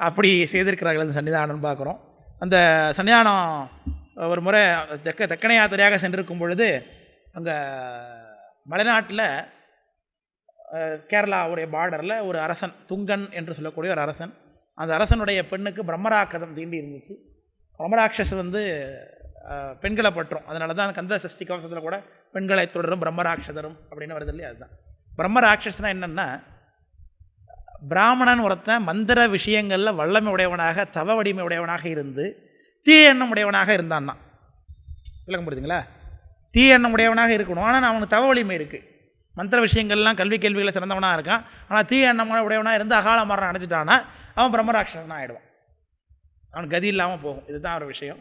அப்படி செய்திருக்கிறார்கள் அந்த சன்னிதானம்னு பார்க்குறோம். அந்த சன்னிதானம் ஒரு முறை தெக்கனை யாத்திரையாக சென்றிருக்கும் பொழுது அங்கே மலைநாட்டில் கேரளாவுடைய பார்டரில் ஒரு அரசன், துங்கன் என்று சொல்லக்கூடிய ஒரு அரசன், அந்த அரசனுடைய பெண்ணுக்கு பிரம்மராக்கதம் தீண்டி இருந்துச்சு. பிரம்மராட்சஸ் பெண்களை பற்றும். அதனால தான் கந்த சஷ்டி கவசத்தில் கூட பெண்களை தொடரும் பிரம்மராட்சதரும் அப்படின்னு வருது இல்லையா. அதுதான் பிரம்மராட்சஸ்னால் என்னென்னா, பிராமணன் ஒருத்தன் மந்திர விஷயங்களில் வல்லமை உடையவனாக, தவ வடிமை உடையவனாக இருந்து தீய எண்ணம் உடையவனாக இருந்தான்னா, விளக்கம் புரியுதுங்களா? தீய எண்ணம் உடையவனாக இருக்கணும், ஆனால் அவனுக்கு தவ வலிமை இருக்குது. மந்திர விஷயங்கள்லாம் கல்வி கேள்விகளை சிறந்தவனாக இருக்கான், ஆனால் தீய எண்ணம் உடையவனாக இருந்து அகால மரணம் அடைஞ்சிட்டான்னா அவன் பிரம்மராட்சசனாக ஆகிடுவான். அவனுக்கு கதி இல்லாமல் போகும். இதுதான் ஒரு விஷயம்.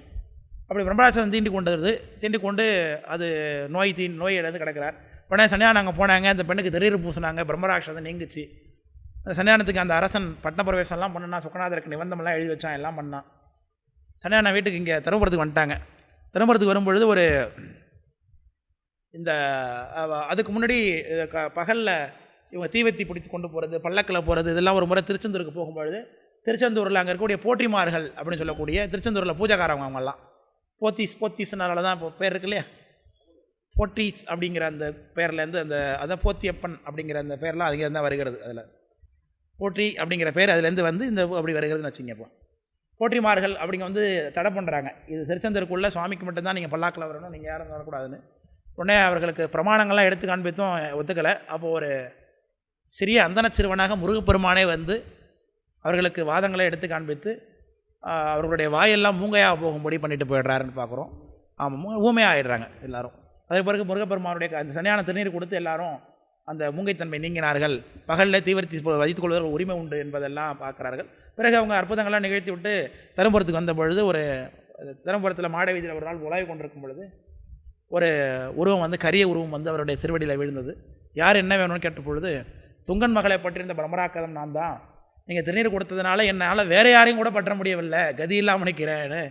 அப்படி பிரம்மராட்சசன் தீண்டி கொண்டு அது நோய் இழந்து கிடக்கிறார். உடனே சன்னியானம் அங்கே போனாங்க, அந்த பெண்ணுக்கு தெரியறு பூசினாங்க, பிரம்மராட்சசன் நீங்கிச்சு. அந்த சன்னியானத்துக்கு அந்த அரசன் பட்டண பிரவேசம்லாம் பண்ணா, சுக்கநாதருக்கு நிபந்தமெல்லாம் எழுதி வச்சான், எல்லாம் பண்ணான். சன்னியான வீட்டுக்கு இங்கே தருமபுரத்துக்கு வந்துட்டாங்க. தருமபுரத்துக்கு வரும்பொழுது ஒரு அதுக்கு முன்னாடி பகலில் இவங்க தீவத்தி பிடித்து கொண்டு போகிறது, பல்லக்கில் போகிறது, இதெல்லாம் ஒரு முறை திருச்செந்தூருக்கு போகும்பொழுது, திருச்செந்தூரில் அங்கே இருக்கக்கூடிய போற்றிமார்கள் அப்படின்னு சொல்லக்கூடிய திருச்செந்தூரில் பூஜைக்காரவங்க அவங்கெல்லாம் போத்தீஸ்னால தான் இப்போ பேர் இருக்கு இல்லையா, போட்டீஸ் அப்படிங்கிற அந்த பேர்லேருந்து அதான் போத்தியப்பன் அப்படிங்கிற அந்த பேர்லாம் அதுக்கு தான் வருகிறது. அதில் போற்றி அப்படிங்கிற பேர் அதுலேருந்து இந்த அப்படி வருகிறதுன்னு வச்சுங்க. இப்போ போற்றிமார்கள் அப்படிங்க தடை பண்ணுறாங்க, இது திருச்செந்தூருக்குள்ளே சுவாமிக்கு மட்டும்தான் நீங்கள் பல்லாக்கில் வரணும், நீங்கள் யாரும் வரக்கூடாதுன்னு. உடனே அவர்களுக்கு பிரமாணங்கள்லாம் எடுத்து காண்பித்தும் ஒத்துக்கலை. அப்போது ஒரு சிறிய அந்தன சிறுவனாக முருகப்பெருமானே அவர்களுக்கு வாதங்களை எடுத்து காண்பித்து அவர்களுடைய வாயெல்லாம் மூங்கையாக போகும்படி பண்ணிட்டு போயிடுறாருன்னு பார்க்குறோம். ஆமாம், ஊமையாக ஆகிடுறாங்க எல்லோரும். அதற்கு பிறகு முருகப்பெருமானுடைய அந்த சன்னியான திருநீர் கொடுத்து எல்லாரும் அந்த மூங்கைத்தன்மை நீங்கினார்கள், பகலில் தீவிரத்தி வைத்துக் கொள்வதற்கு உரிமை உண்டு என்பதெல்லாம் பார்க்குறார்கள். பிறகு அவங்க அற்புதங்கள்லாம் நிகழ்த்தி விட்டு தருமபுரத்துக்கு வந்த பொழுது, ஒரு தருமபுரத்தில் மாட வீதியில் ஒரு நாள் உலாவி கொண்டிருக்கும் பொழுது ஒரு உருவம் கரிய உருவம் அவருடைய திருவடியில் விழுந்தது. யார் என்ன வேணும்னு கேட்ட பொழுது, துங்கன் மகளை பற்றியிருந்த பிரம்மராக்கதம் நான் தான், நீங்கள் திருநீர் கொடுத்ததுனால என்னால் வேறு யாரையும் கூட பற்ற முடியவில்லை, கதி இல்லாமல் நிற்கிறேன்னு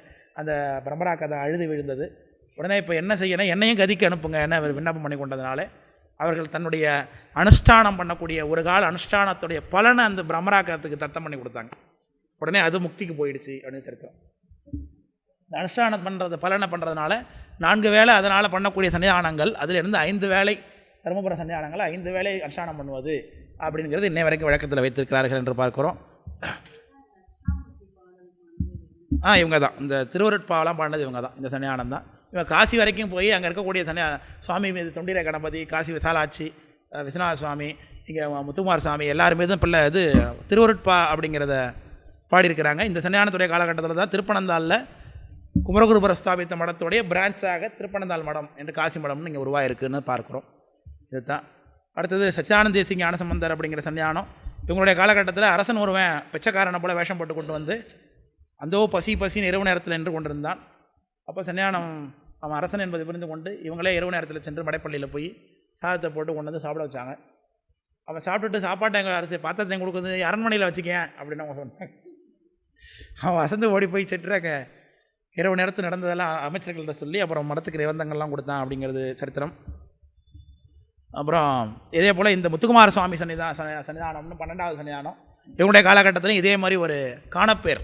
அந்த பிரம்மராக்கதம் அழுது விழுந்தது. உடனே இப்போ என்ன செய்யணும், என்னையும் கதிக்கு அனுப்புங்க என்ன விண்ணப்பம் பண்ணி கொண்டதுனால அவர்கள் தன்னுடைய அனுஷ்டானம் பண்ணக்கூடிய ஒரு கால அனுஷ்டானத்துடைய பலனை அந்த பிரம்மராக்கதத்துக்கு தத்தம் பண்ணி கொடுத்தாங்க. உடனே அது முக்திக்கு போயிடுச்சு அப்படின்னு சரித்திரம். இந்த அனுஷ்டானம் பலனை பண்ணுறதுனால 4 வேளை அதனால் பண்ணக்கூடிய சன்னிதானங்கள், அதிலிருந்து 5 வேளை தருமபுர சன்னிதானங்கள் 5 வேளை அனுஷ்டானம் பண்ணுவது அப்படிங்கிறது இன்னை வரைக்கும் வழக்கத்தில் வைத்திருக்கிறார்கள் என்று பார்க்குறோம். இவங்க தான் இந்த திருவருட்பாவெல்லாம் பாடினது, இவங்க தான், இந்த சன்னிதானம் தான். இவங்க காசி வரைக்கும் போய் அங்கே இருக்கக்கூடிய சுவாமி மீது தொண்டிர கணபதி, காசி விசாலாட்சி, விஸ்வநாத சுவாமி, இங்கே முத்துக்குமார் சுவாமி எல்லாருமே தான் பிள்ளை திருவருட்பா அப்படிங்கிறத பாடியிருக்கிறாங்க. இந்த சன்னிதானத்துடைய காலகட்டத்தில் தான் திருப்பனந்தாளில் குமரகுருபர ஸ்தாபித்த மடத்துடைய பிரான்ச்சாக திருப்பனந்தாள் மடம் என்று காசி மடம்னு இங்கே உருவாயிருக்குன்னு பார்க்குறோம். இதுதான். அடுத்தது சச்சிதானந்த தேசிக ஞானசம்பந்தர் அப்படிங்கிற சன்னிதானம். இவங்களுடைய காலகட்டத்தில் அரசன் ஒருவன் பிச்சைக்காரனை போல் வேஷம் போட்டு கொண்டு அந்தோ பசின்னு இரவு நேரத்தில் நின்று கொண்டிருந்தான். அப்போ சன்னிதானம் அவன் அரசன் என்பதை புரிந்து கொண்டு இவங்களே இரவு நேரத்தில் சென்று மடைப்பள்ளியில் போய் சாதத்தை போட்டு கொண்டு சாப்பிட வச்சாங்க. அவன் சாப்பிட்டுட்டு சாப்பாட்டை எங்கள் அரசு பாத்திரத்தையும் கொடுக்குறது அரண்மனையில் வச்சுக்கேன் அப்படின்னு அவங்க சொன்னாங்க. அவன் வசந்து ஓடி போய் செட்டுறாங்க. இரவு நேரத்தில் நடந்ததெல்லாம் அமைச்சர்கள்ட்ட சொல்லி அப்புறம் மடத்துக்கு நிபந்தங்கள்லாம் கொடுத்தான் அப்படிங்கிறது சரித்திரம். அப்புறம் இதே போல் இந்த முத்துக்குமார சுவாமி சன்னிதானம்னு 12வது சன்னிதானம். இவங்களுடைய காலகட்டத்திலையும் இதே மாதிரி ஒரு காணப்பேர்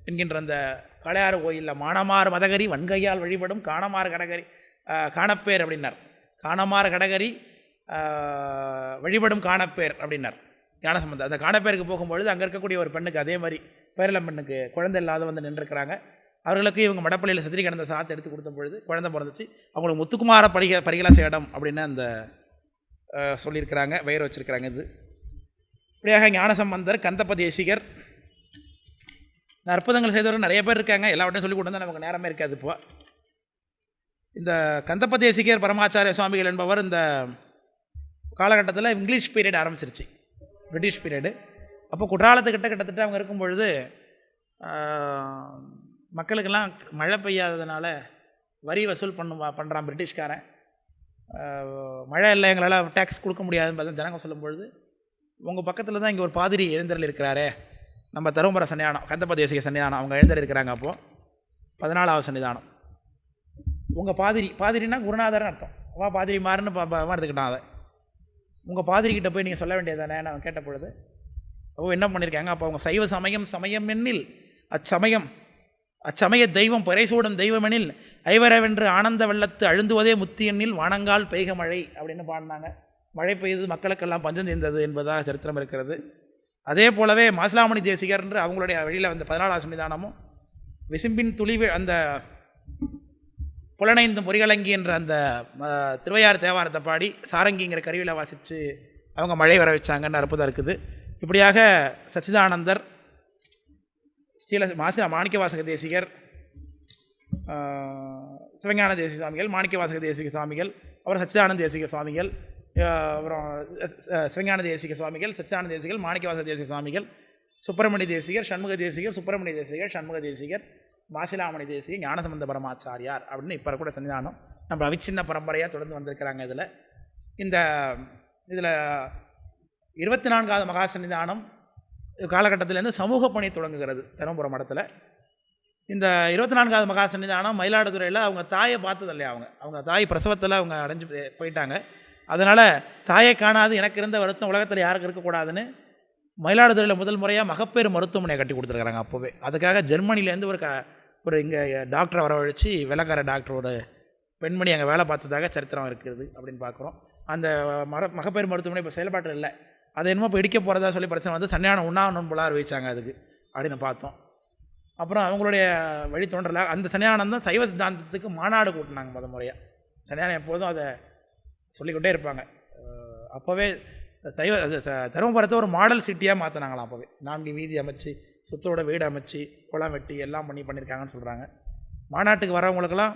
என்கின்ற அந்த களையாறு கோயிலில் மானமார் மதகரி வன்கையால் வழிபடும் காணமார் கடகரி காணப்பேர் அப்படின்னார். காணமார் கடகரி வழிபடும் காணப்பேர் அப்படின்னார் ஞானசம்பந்தர். அந்த காணப்பேருக்கு போகும்பொழுது அங்கே இருக்கக்கூடிய ஒரு பெண்ணுக்கு, அதே மாதிரி பேரளம் பெண்ணுக்கு குழந்தை இல்லாத நின்றுருக்கிறாங்க. அவர்களுக்கு இவங்க மடப்பள்ளியில் சித்திரி கிடந்த சாத்தை எடுத்து கொடுத்த பொழுது குழந்தை பிறந்துச்சு. அவங்களுக்கு முத்துக்குமார பரிகலா சேடம் அப்படின்னு அந்த சொல்லியிருக்கிறாங்க, பெயர் வச்சுருக்கிறாங்க. இது இப்படியாக ஞானசம்பந்தர், கந்தப்ப தேசிகர், அற்புதங்கள் செய்தவர்கள் நிறைய பேர் இருக்காங்க. எல்லாவற்றையும் சொல்லிக் கொண்டு வந்தால் நமக்கு நேரமே இருக்காது. இப்போ இந்த கந்தப்ப தேசிகர் பரமாச்சாரிய சுவாமிகள் என்பவர் இந்த காலகட்டத்தில் இங்கிலீஷ் பீரியட் ஆரம்பிச்சிருச்சு, பிரிட்டிஷ் பீரியடு. அப்போ குற்றாலத்துக்கிட்ட கிட்டத்தட்ட அவங்க இருக்கும் பொழுது மக்களுக்கெல்லாம் மழை பெய்யாததுனால வரி வசூல் பண்ணுறான் பிரிட்டிஷ்காரன். மழை இல்லை, எங்களால் டேக்ஸ் கொடுக்க முடியாதுன்னு ஜனங்க சொல்லும் பொழுது, உங்கள் பக்கத்தில் தான் இங்கே ஒரு பாதிரி எழுந்தரில் இருக்கிறாரே, நம்ம தருமபுர சன்னிதானம் கந்தப்ப தேசிக சன்னிதானம், அவங்க எழுந்தரில் இருக்கிறாங்க. அப்போது 14வது சன்னிதானம். உங்கள் பாதிரினா குருநாதர்னு அர்த்தம். பாதிரி மாறுன்னு எடுத்துக்கிட்டான். அதை உங்கள் பாதிரிக்கிட்ட போய் நீங்கள் சொல்ல வேண்டியது தானே அவன் கேட்ட பொழுது, அப்போ என்ன பண்ணியிருக்காங்க, அப்போ அவங்க சைவ சமயம் சமயம் எண்ணில் அச்சமய தெய்வம் பறைசூடும் தெய்வமெனில் ஐவரவென்று ஆனந்த வெள்ளத்து அழுந்துவதே முத்தி எண்ணில் வானங்கால் பெய்க மழை அப்படின்னு பாடினாங்க. மழை பெய்து மக்களுக்கெல்லாம் பஞ்சம் தீர்ந்தது என்பதாக சரித்திரம் இருக்கிறது. அதே போலவே மாசிலாமணி தேசிகர் என்று அவங்களுடைய வழியில் வந்த 14ஆம் சன்னிதானமும் விசும்பின் துளி அந்த புலனைந்து பொறிகளங்கி என்ற அந்த திருவையாறு தேவாரத்தை பாடி சாரங்கிங்கிற கருவியில் வாசித்து அவங்க மழை வர வச்சாங்கன்னு அற்புதம் இருக்குது. இப்படியாக சச்சிதானந்தர், மாணிக்கவாசக தேசிகர், சிவஞான தேசிக சுவாமிகள், மாணிக்கவாசக தேசிக சுவாமிகள், அப்புறம் சச்சிதானந்த தேசிக சுவாமிகள், அப்புறம் சிவஞான தேசிக சுவாமிகள், சச்சிதானந்த தேசிகர், மாணிக்கவாசக தேசிக சுவாமிகள், சுப்பிரமணிய தேசிகர், சண்முக தேசிகர், சுப்பிரமணிய தேசிகர், சண்முக தேசிகர், மாசிலாமணி தேசிகர், ஞானசம்பந்த பரமாச்சாரியார் அப்படின்னு இப்போ கூட சன்னிதானம் நம்ம அவிச்சின்ன பரம்பரையாக தொடர்ந்து வந்திருக்கிறாங்க. இதில் 24வது மகா சன்னிதானம் காலகட்டத்திலேருந்து சமூக பணி தொடங்குகிறது தருமபுரம் மடத்தில். இந்த 24வது மகா சன்னிதானம் மயிலாடுதுறையில் அவங்க தாயை பார்த்தது இல்லையா, அவங்க தாய் பிரசவத்தில் அவங்க அடைஞ்சு போயிட்டாங்க. அதனால் தாயை காணாது எனக்கு இருந்த வருத்தம் உலகத்தில் யாருக்கு இருக்கக்கூடாதுன்னு மயிலாடுதுறையில் முதல் முறையாக மகப்பேறு மருத்துவமனையை கட்டி கொடுத்துருக்குறாங்க. அப்போவே அதுக்காக ஜெர்மனிலேருந்து ஒரு இங்கே டாக்டரை வரவழைச்சி வெள்ளக்கார டாக்டரோட பெண்மணி அங்கே வேலை பார்த்ததாக சரித்திரம் இருக்குது அப்படின்னு பார்க்குறோம். அந்த மகப்பேறு மருத்துவமனை இப்போ செயல்பாட்டில் இல்லை. அதை என்னமோ இப்போ இடிக்க போகிறதா சொல்லி பிரச்சனை வந்து சன்னியானம் உண்ணாவணும் போல அறிவிச்சாங்க அதுக்கு அப்படின்னு பார்த்தோம். அப்புறம் அவங்களுடைய வழி தோன்றலாக அந்த சன்னியானம் தான் சைவ சித்தாந்தத்துக்கு மாநாடு கூட்டினாங்க முதல் முறையாக. சன்னியானம் எப்போதும் அதை சொல்லிக்கிட்டே இருப்பாங்க. அப்போவே தருமபுரத்தை ஒரு மாடல் சிட்டியாக மாற்றினாங்களாம். அப்போவே 4 வீதி அமைச்சு சுத்தோட வீடு அமைச்சு குளம் வெட்டி எல்லாம் பண்ணியிருக்காங்கன்னு சொல்கிறாங்க. மாநாட்டுக்கு வரவங்களுக்கெல்லாம்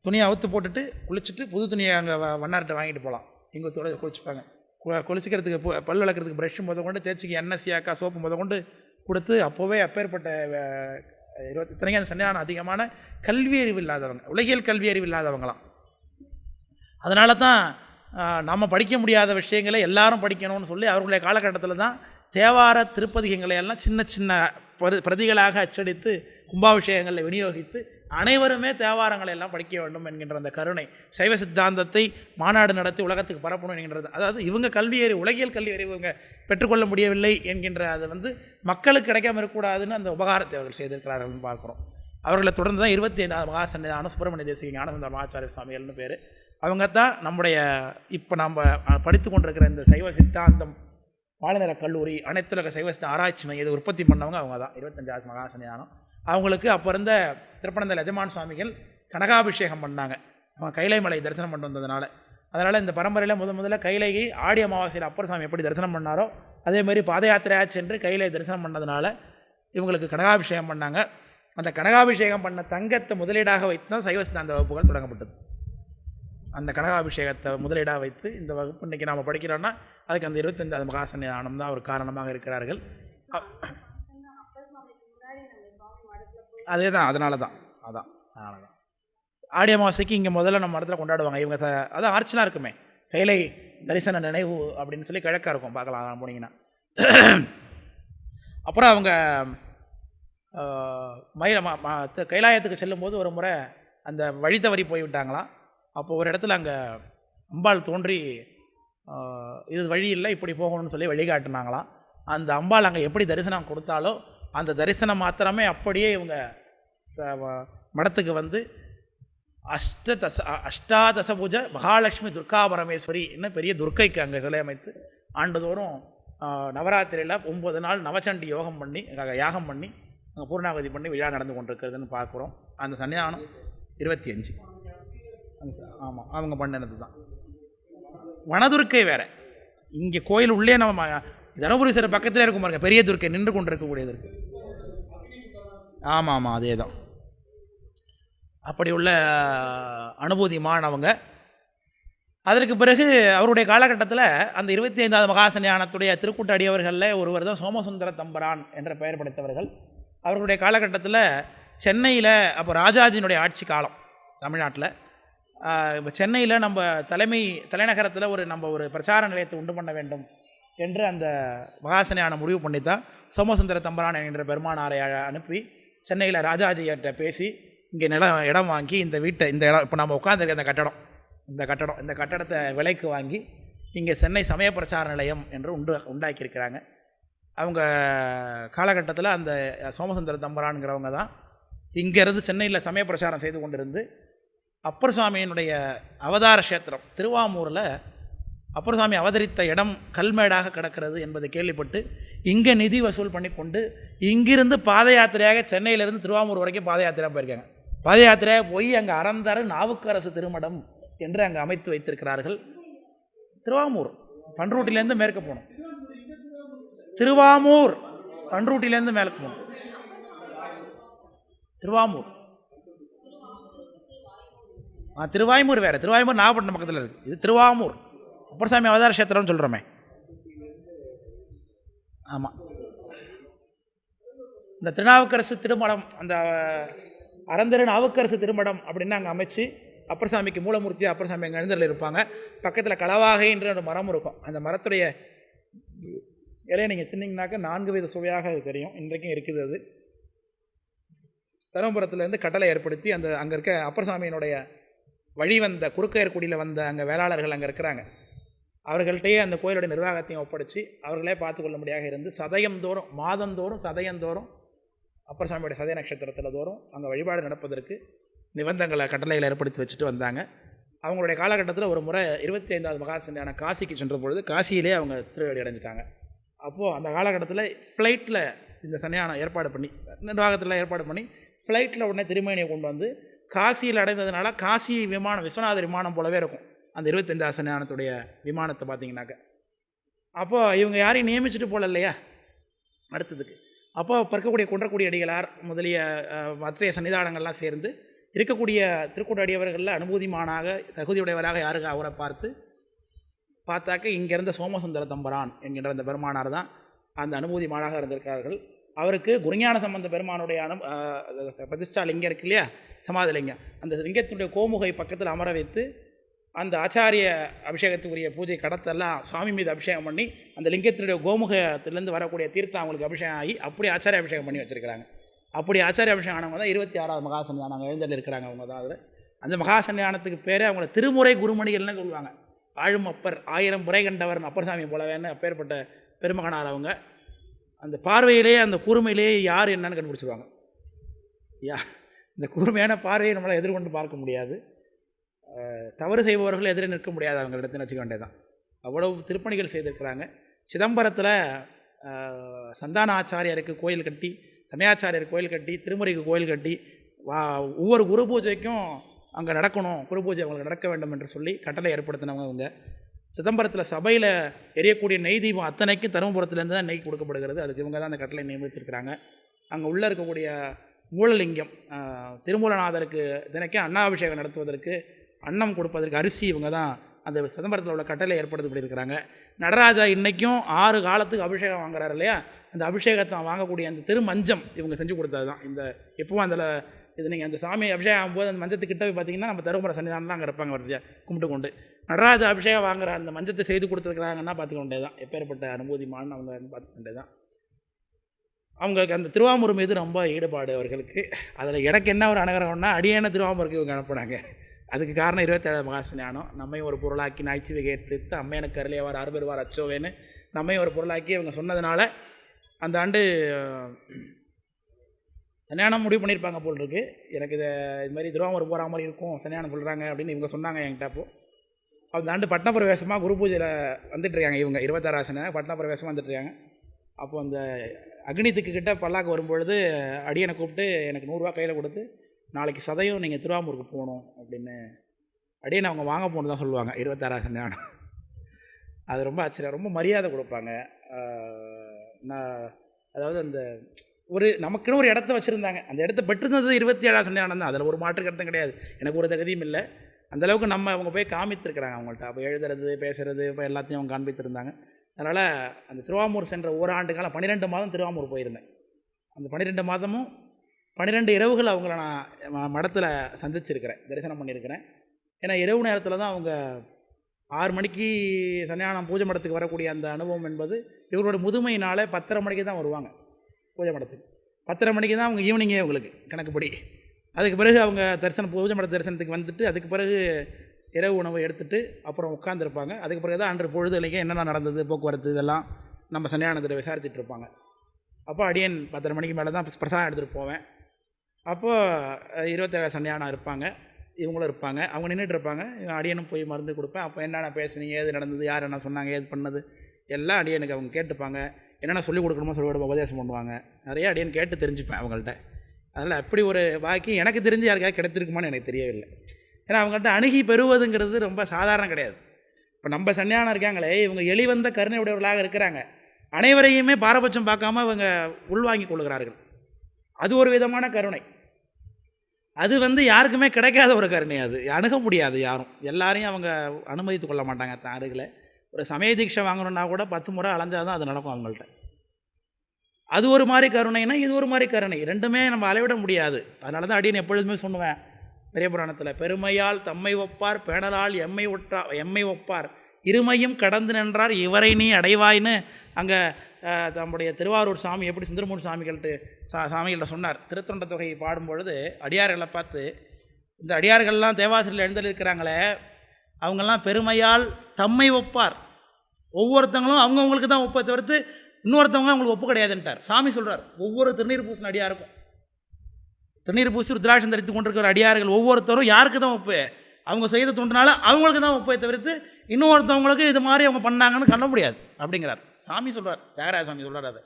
துணியை அவுத்து போட்டுட்டு குளிச்சுட்டு புது துணியை அங்கே வண்ணார்கிட்ட வாங்கிட்டு போகலாம். இங்கே குளிச்சுப்பாங்க. குளிச்சிக்கிறதுக்கு பல் விளக்கிறதுக்கு ப்ரஷ்ஷு கொண்டு தேய்ச்சிக்கு எண்ணெய் சியாக்கா சோப்பு கொண்டு கொடுத்து அப்போவே அப்பேற்பட்ட இத்தனைக்கும் அந்த சன்னிதானம் அதிகமான கல்வி அறிவு இல்லாதவங்க, உலகியல் கல்வி அறிவு இல்லாதவங்களாம். அதனால தான் நம்ம படிக்க முடியாத விஷயங்களை எல்லாரும் படிக்கணும்னு சொல்லி அவர்களுடைய காலகட்டத்தில் தான் தேவார திருப்பதிகங்களை எல்லாம் சின்ன சின்ன பிரதிகளாக அச்சடித்து கும்பாபிஷேகங்களில் விநியோகித்து அனைவருமே தேவாரங்களை எல்லாம் படிக்க வேண்டும் என்கின்ற அந்த கருணை, சைவ சித்தாந்தத்தை மாநாடு நடத்தி உலகத்துக்கு பரப்பணும் என்கின்றது. அதாவது இவங்க கல்வியறிவு, உலகியல் கல்வி அறிவு இவங்க பெற்றுக்கொள்ள முடியவில்லை என்கின்ற அது மக்களுக்கு கிடைக்காம இருக்கக்கூடாதுன்னு அந்த உபகாரத்தை அவர்கள் செய்திருக்கிறார்கள்னு பார்க்குறோம். அவர்களை தொடர்ந்து தான் 25வது மகா சன்னிதானம் சுப்பிரமணிய தேசிக ஞானசம்பந்த பரமாச்சாரிய சுவாமிகள்னு பேர். அவங்க தான் நம்முடைய இப்போ நம்ம படித்து கொண்டிருக்கிற இந்த சைவ சித்தாந்தம் பாலநிற கல்லூரி அனைத்துலக சைவ சித்த ஆராய்ச்சி மையத்தை உற்பத்தி பண்ணவங்க அவங்க தான். 25வது மகா சன்னிதானம். அவங்களுக்கு அப்போ இருந்த திருப்பனந்தல் எஜமான் சுவாமிகள் கனகாபிஷேகம் பண்ணாங்க. அவங்க கைலை மலை தரிசனம் பண்ணி வந்ததுனால. அதனால் இந்த பரம்பரையில் முதல்ல கைலையை ஆடி அமாவாசையில் அப்பர் சுவாமி எப்படி தரிசனம் பண்ணாரோ அதேமாதிரி பாத யாத்திரையாக சென்று கைலை தரிசனம் பண்ணதுனால இவங்களுக்கு கனகாபிஷேகம் பண்ணாங்க. அந்த கனகாபிஷேகம் பண்ண தங்கத்தை முதலீடாக வைத்து தான் சைவ சித்தாந்த வகுப்புகள் தொடங்கப்பட்டது. அந்த கனகாபிஷேகத்தை முதலீடாக வைத்து இந்த வகுப்பு இன்றைக்கி நாம் படிக்கிறோன்னா அதுக்கு அந்த 25வது மகா சன்னிதானம் தான் ஒரு காரணமாக இருக்கிறார்கள். அதே தான், அதனால தான் ஆடி அமாவாசைக்கு இங்கே முதல்ல நம்ம இடத்துல கொண்டாடுவாங்க. இவங்க அதான் ஆர்ச்சனா இருக்குமே, கைலை தரிசன நினைவு அப்படின்னு சொல்லி கிழக்காக இருக்கும், பார்க்கலாம் போனீங்கன்னா. அப்புறம் அவங்க கைலாயத்துக்கு செல்லும்போது ஒரு முறை அந்த வழி தவறி போய்விட்டாங்களாம். அப்போ ஒரு இடத்துல அங்கே அம்பாள் தோன்றி இது வழி இல்லை இப்படி போகணும்னு சொல்லி வழிகாட்டினாங்களாம். அந்த அம்பாள் அங்கே எப்படி தரிசனம் கொடுத்தாலோ அந்த தரிசனம் மாத்திரமே அப்படியே இவங்க மடத்துக்கு வந்து அஷ்டாதச பூஜை மகாலட்சுமி துர்கா பரமேஸ்வரி இன்னும் பெரிய துர்க்கைக்கு அங்கே சிலை அமைத்து ஆண்டுதோறும் நவராத்திரியில் 9 நாள் நவச்சண்டி யாகம் பண்ணி அங்கே பூர்ணாவதி பண்ணி விழா நடந்து கொண்டிருக்கிறதுன்னு பார்க்குறோம். அந்த சன்னிதானம் 25. ஆமாம், அவங்க பண்ணினது தான். வனதுர்க்கை வேறு. இங்கே கோயில் உள்ளே நம்ம தருமபுரீஸ்வரர் பக்கத்தில் இருக்கும் பாருங்க, பெரிய துர்க்கை நின்று கொண்டு இருக்கக்கூடிய துர்க்கை. ஆமாம், அதே தான். அப்படி உள்ள அனுபூதிமானவங்க. அதற்கு பிறகு அவருடைய காலகட்டத்தில் அந்த 25வது மகா சன்னிதானத்துடைய திருக்கூட்ட அடியவர்களில் ஒருவர் தான் சோமசுந்தர தம்பரான் என்ற பெயர் படைத்தவர்கள். அவர்களுடைய காலகட்டத்தில் சென்னையில் அப்போ ராஜாஜியினுடைய ஆட்சி காலம் தமிழ்நாட்டில். இப்போ சென்னையில் நம்ம தலைநகரத்தில் நம்ம ஒரு பிரச்சார நிலையத்தை உண்டு பண்ண வேண்டும் என்று அந்த மகாசன்னிதானம் முடிவு பண்ணி தான் சோமசுந்தர தம்பரான் என்கின்ற பெருமானாரை அனுப்பி சென்னையில் ராஜாஜியிட்ட பேசி இங்கே இடம் வாங்கி இந்த இடம் இப்போ நம்ம உட்காந்துருக்க இந்த கட்டடத்தை விலைக்கு வாங்கி இங்கே சென்னை சமய பிரச்சார நிலையம் என்று உண்டாக்கியிருக்கிறாங்க. அவங்க காலகட்டத்தில் அந்த சோமசுந்தர தம்பரான்கிறவங்க தான் இங்கேருந்து சென்னையில் சமய பிரச்சாரம் செய்து கொண்டிருந்து அப்பர் சுவாமியினுடைய அவதார கஷேத்திரம் திருவாமூரில் அப்பர் சுவாமி அவதரித்த இடம் கல்மேடாக கிடக்கிறது என்பதை கேள்விப்பட்டு இங்கே நிதி வசூல் பண்ணி கொண்டு இங்கிருந்து பாத யாத்திரையாக சென்னையிலேருந்து திருவாமூர் வரைக்கும் பாத யாத்திரையாக போயிருக்காங்க. பாத யாத்திரையாக போய் அங்கே அறந்தாறு நாவுக்கரசு திருமடம் என்று அங்கே அமைத்து வைத்திருக்கிறார்கள். திருவாமூர் பண்ருட்டிலேருந்து மேற்கு போகணும். திருவாமூர் பண்ருட்டிலேருந்து மேற்கு போகணும். திருவாமூர் திருவாய்மூர் வேறு. திருவாய்மூர் நாகப்பட்டினம் பக்கத்தில் இருக்குது. இது திருவாமூர் அப்பர் சாமி அவதார கஷேத்திரம்னு சொல்கிறோமே. ஆமாம், இந்த திருநாவுக்கரசு திருமடம், அந்த அறந்தரு நாவுக்கரசு திருமடம் அப்படின்னு அங்கே அமைச்சு அப்பர் சாமிக்கு மூலமூர்த்தி அப்பர் சாமி அங்கே எழுந்தரில் இருப்பாங்க. பக்கத்தில் களவாகை என்ற ஒரு மரம் இருக்கும். அந்த மரத்துடைய இலையை நீங்கள் தின்னிங்கனாக்கா 4 வித சுவையாக அது தெரியும். இன்றைக்கும் இருக்குது. அது தருமபுரத்துலேருந்து கட்டளை ஏற்படுத்தி அந்த அங்கே இருக்க அப்பர் சாமியினுடைய வழி வந்த குறுக்கையர்குடியில் வந்த அங்கே வேளாளர்கள் அங்கே இருக்கிறாங்க. அவர்கள்ட்டையே அந்த கோயிலுடைய நிர்வாகத்தையும் ஒப்படைச்சி அவர்களே பார்த்து கொள்ளும்படியாக இருந்து சதயந்தோறும் மாதந்தோறும் சதயந்தோறும் அப்பர் சாமியுடைய சதய நட்சத்திரத்தில் தோறும் அங்கே வழிபாடு நடப்பதற்கு நிபந்தங்களை கட்டளைகளை ஏற்படுத்தி வச்சுட்டு வந்தாங்க. அவங்களுடைய காலகட்டத்தில் ஒரு முறை 25வது மகாசன்னியான காசிக்கு சென்ற பொழுது காசியிலே அவங்க திருவடி அடைஞ்சிட்டாங்க. அப்போது அந்த காலகட்டத்தில் ஃப்ளைட்டில் இந்த சன்னியானம் ஏற்பாடு பண்ணி நிர்வாகத்தில் ஏற்பாடு பண்ணி ஃப்ளைட்டில் உடனே திருமேனியை கொண்டு வந்து காசியில் அடைந்ததுனால காசி விமானம் விஸ்வநாதர் விமானம் போலவே இருக்கும் அந்த 25வது சன்னியானத்துடைய விமானத்தை பார்த்தீங்கன்னாக்க. அப்போது இவங்க யாரையும் நியமிச்சுட்டு போகல இல்லையா அடுத்ததுக்கு. அப்போ பிறக்கக்கூடிய குன்றக்குடி அடிகளார் முதலிய மற்றைய சன்னிதானங்கள்லாம் சேர்ந்து இருக்கக்கூடிய திருக்கூட அடியவர்களில் அனுபூதிமானாக தகுதியுடையவராக யாருக்கு அவரை பார்த்தாக்க இங்கேருந்த சோமசுந்தர தம்பரான் என்கின்ற அந்த பெருமானார் தான் அந்த அனுபூதிமானாக இருந்திருக்கார்கள். அவருக்கு குருஞான சம்பந்த பெருமானுடைய பிரதிஷ்டா லிங்கம் இருக்கு இல்லையா, சமாதி லிங்கம், அந்த லிங்கத்தினுடைய கோமுகை பக்கத்தில் அமர வைத்து அந்த ஆச்சாரிய அபிஷேகத்துக்குரிய பூஜை கடத்தெல்லாம் சுவாமி மீது அபிஷேகம் பண்ணி அந்த லிங்கத்தினுடைய கோமுகத்திலேருந்து வரக்கூடிய தீர்த்தம் அவங்களுக்கு அபிஷேகம் ஆகி அப்படி ஆச்சாரிய அபிஷேகம் பண்ணி வச்சுருக்கிறாங்க. அப்படி ஆச்சாரிய அபிஷேகம் ஆனவங்க தான் 26வது மகாசன்னியானம் எழுந்தல் இருக்கிறாங்க. அவங்க தான் அதில் அந்த மகாசன்னியானத்துக்கு பேரே அவங்கள திருமுறை குருமணிகள்னு சொல்லுவாங்க. ஆழும் அப்பர் 1000 முறை கண்டவர் அப்பர் சாமி போலவேன்னு அப்பேற்பட்ட பெருமகனார் அவங்க. அந்த பார்வையிலேயே அந்த கூர்மையிலேயே யார் என்னன்னு கண்டுபிடிச்சிருவாங்க. இந்த கூர்மையான பார்வையை நம்மளால் எதிர்கொண்டு பார்க்க முடியாது. தவறு செய்பவர்கள் எதிரே நிற்க முடியாது அவங்களிடத்தில் வச்சுக்க வேண்டியதான். அவ்வளவு திருப்பணிகள் செய்திருக்கிறாங்க. சிதம்பரத்தில் சந்தான ஆச்சாரியருக்கு கோயில் கட்டி, சமயாச்சாரியர் கோயில் கட்டி, திருமுறைக்கு கோயில் கட்டி ஒவ்வொரு குரு பூஜைக்கும் அங்கே நடக்கணும், குரு பூஜை அவங்களுக்கு நடக்க வேண்டும் என்று சொல்லி கட்டளை ஏற்படுத்தினவங்க அவங்க. சிதம்பரத்தில் சபையில் எரியக்கூடிய நெய் தீபம் அத்தனைக்கும் தருமபுரத்துலேருந்து தான் நெய் கொடுக்கப்படுகிறது. அதுக்கு இவங்க தான் அந்த கட்டளை நியமிச்சிருக்கிறாங்க. அங்கே உள்ளே இருக்கக்கூடிய மூலலிங்கம் திருமூலநாதருக்கு தினைக்கும் அன்னாபிஷேகம் நடத்துவதற்கு அன்னம் கொடுப்பதற்கு அரிசி இவங்க தான் அந்த சிதம்பரத்தில் உள்ள கட்டளை ஏற்படுத்தி இருக்கிறாங்க. நடராஜா இன்றைக்கும் 6 காலத்துக்கு அபிஷேகம் வாங்குறாரு இல்லையா, அந்த அபிஷேகத்தை வாங்கக்கூடிய அந்த திருமஞ்சம் இவங்க செஞ்சு கொடுத்தது தான். இந்த எப்பவும் அதில் இது நீங்கள் அந்த சாமி அபிஷேகம் ஆகும்போது அந்த மஞ்சத்துக்கிட்ட போய் பார்த்தீங்கன்னா நம்ம தருமபுர சன்னிதானம் தான் அங்கே இருப்பாங்க வரிசையாக கும்பிட்டு கொண்டு. நடராஜா அபிஷேகம் வாங்குற அந்த மஞ்சத்தை செய்து கொடுத்துருக்குறாங்கன்னா பார்த்துக்க வேண்டியது தான். எப்பேற்பட்ட அனுபூதிமான்னு அவங்க பார்த்துக்க வேண்டியது தான். அவங்களுக்கு அந்த திருவாமூர் மீது ரொம்ப ஈடுபாடு அவர்களுக்கு. அதில் எனக்கு என்ன ஒரு அனுகிரகம்னா அடியேன திருவாமூருக்கு இவங்க அனுப்புனாங்க. அதுக்கு காரணம் 27வது மகாசன்னியானம். நம்மையும் ஒரு பொருளாக்கி நாய்ச்சி கேட்டு அம்மையனுக்கு அருளையவார் அறுபெருவார் அச்சோவேன்னு நம்மையும் ஒரு பொருளாக்கி இவங்க சொன்னதுனால அந்த ஆண்டு சன்னியானம் முடிவு பண்ணியிருப்பாங்க போல் இருக்கு. எனக்கு இது மாதிரி திருவாமூர் போகிற மாதிரி இருக்கும் சன்னியானம் சொல்கிறாங்க அப்படின்னு இவங்க சொன்னாங்க என்கிட்ட. அப்போது அந்த ஆண்டு பட்னப்பிரவேசமாக குரு பூஜையில் வந்துட்டுருக்காங்க இவங்க 26 சன்னியானம் பட்னப்பிரவேசமாக வந்துட்டுருக்காங்க. அப்போது அந்த அக்னித்துக்கு கிட்ட பல்லாக்கு வரும்பொழுது அடியனை கூப்பிட்டு எனக்கு 100 ரூபா கையில் கொடுத்து நாளைக்கு சதயம் நீங்கள் திருவாமூருக்கு போகணும் அப்படின்னு அடியனை அவங்க வாங்க போகணும் தான் சொல்லுவாங்க 26 சன்னியானம். அது ரொம்ப ஆச்சரியம், ரொம்ப மரியாதை கொடுப்பாங்க. நான் அதாவது அந்த ஒரு நமக்குன்னு ஒரு இடத்த வச்சுருந்தாங்க. அந்த இடத்த பெற்றிருந்தது 27 சன்னியானம் தான். அதில் ஒரு மாற்று கருத்தும் கிடையாது. எனக்கு ஒரு தகுதியும் இல்லை. அந்தளவுக்கு நம்ம அவங்க போய் காமித்திருக்கிறாங்க அவங்கள்ட்ட. அப்போ எழுதுறது பேசுகிறது இப்போ எல்லாத்தையும் அவங்க காண்பித்திருந்தாங்க. அதனால் அந்த திருவாமூர் சென்ற ஓராண்டு காலம் 12 மாதம் திருவாமூர் போயிருந்தேன். அந்த 12 மாதமும் 12 இரவுகள் அவங்கள நான் மடத்தில் சந்திச்சிருக்கிறேன், தரிசனம் பண்ணியிருக்கிறேன். ஏன்னா இரவு நேரத்தில் தான் அவங்க 6 மணிக்கு சன்னியானம் பூஜை மடத்துக்கு வரக்கூடிய அந்த அனுபவம் என்பது இவங்களோட முதுமையினால் 10:30 மணிக்கு தான் வருவாங்க பூஜை மடத்துக்கு. 10:30 மணிக்கு தான் அவங்க ஈவினிங்கே அவங்களுக்கு கணக்குப்படி. அதுக்கு பிறகு அவங்க பூஜை மட தரிசனத்துக்கு வந்துட்டு அதுக்கு பிறகு இரவு உணவை எடுத்துகிட்டு அப்புறம் உட்காந்துருப்பாங்க. அதுக்கு பிறகு தான் அன்று பொழுதுலைக்கு என்னென்ன நடந்தது, போக்குவரத்து இதெல்லாம் நம்ம சன்னியானத்தில் விசாரிச்சுட்டு இருப்பாங்க. அப்போ அடியன் 10:30 மணிக்கு மேலே தான் பிரசாதம் எடுத்துகிட்டு போவேன். அப்போது 27 சன்னியானம் இருப்பாங்க, இவங்களும் இருப்பாங்க. அவங்க நின்றுட்டு இருப்பாங்க, அடியனும் போய் மருந்து கொடுப்பேன். அப்போ என்னென்ன பேசுனீங்க, ஏது நடந்தது, யார் என்ன சொன்னாங்க, ஏது பண்ணது எல்லாம் அடியனுக்கு அவங்க கேட்டுப்பாங்க. என்னென்ன சொல்லிக் கொடுக்கணுமோ சொல்லிக் கொடுப்ப உபதேசம் பண்ணுவாங்க. நிறைய அடியன் கேட்டு தெரிஞ்சுப்பேன் அவங்கள்ட்ட. அதில் அப்படி ஒரு பாக்கி எனக்கு தெரிஞ்சு யாருக்காவது கிடைத்திருக்குமான்னு எனக்கு தெரியவில்லை. ஏன்னா அவங்கள்ட்ட அணுகி பெறுவதுங்கிறது ரொம்ப சாதாரணம் கிடையாது. இப்போ நம்ம சன்னியானம் இருக்காங்களே, இவங்க எளிவந்த கருணை உடையவர்களாக இருக்கிறாங்க. அனைவரையுமே பாரபட்சம் பார்க்காம இவங்க உள்வாங்கி கொள்கிறார்கள். அது ஒரு விதமான கருணை. அது யாருக்குமே கிடைக்காத ஒரு கருணை. அது அணுக முடியாது யாரும். எல்லாரையும் அவங்க அனுமதித்து கொள்ள மாட்டாங்க தான் அருகில். ஒரு சமய தீட்சை வாங்கணுன்னா கூட 10 முறை அலைஞ்சால் தான் அது நடக்கும் அவங்கள்ட்ட. அது ஒரு மாதிரி கருணைனா இது ஒரு மாதிரி கருணை. ரெண்டுமே நம்ம அளவிட முடியாது. அதனால தான் அடியன் எப்பொழுதுமே சொல்லுவேன் பெரிய புராணத்தில், பெருமையால் தம்மை ஒப்பார், பேணலால் எம்மை ஒப்பார், இருமையும் கடந்து நின்றார் இவரை நீ அடைவாயின்னு அங்கே நம்முடைய திருவாரூர் சாமி எப்படி சுந்தரமூர் சாமிகள்கிட்ட சொன்னார். திருத்தொண்ட தொகையை பாடும்பொழுது அடியார்களை பார்த்து, இந்த அடியார்கள்லாம் தேவாசிரியில் எழுந்திருக்கிறாங்களே, அவங்கெல்லாம் பெருமையால் தம்மை ஒப்பார். ஒவ்வொருத்தங்களும் அவங்கவுங்களுக்கு தான் ஒப்பை தவிர்த்து இன்னொருத்தவங்களும் அவங்களுக்கு ஒப்பு கிடையாதுன்ட்டார் சாமி. சொல்கிறார், ஒவ்வொரு திருநீர் பூசின அடியாருக்கும், திருநீர் பூசி ருத்ராட்சம் தரித்து கொண்டிருக்கிற அடியார்கள் ஒவ்வொருத்தரும் யாருக்கு தான் ஒப்பு? அவங்க செய்த தொண்டுனால அவங்களுக்கு தான் ஒப்பை தவிர்த்து இன்னொருத்தவங்களுக்கு இது மாதிரி அவங்க பண்ணாங்கன்னு கண்ட முடியாது அப்படிங்கிறார் சாமி. சொல்கிறார் தியாகராஜ சாமி சொல்கிறார். அதை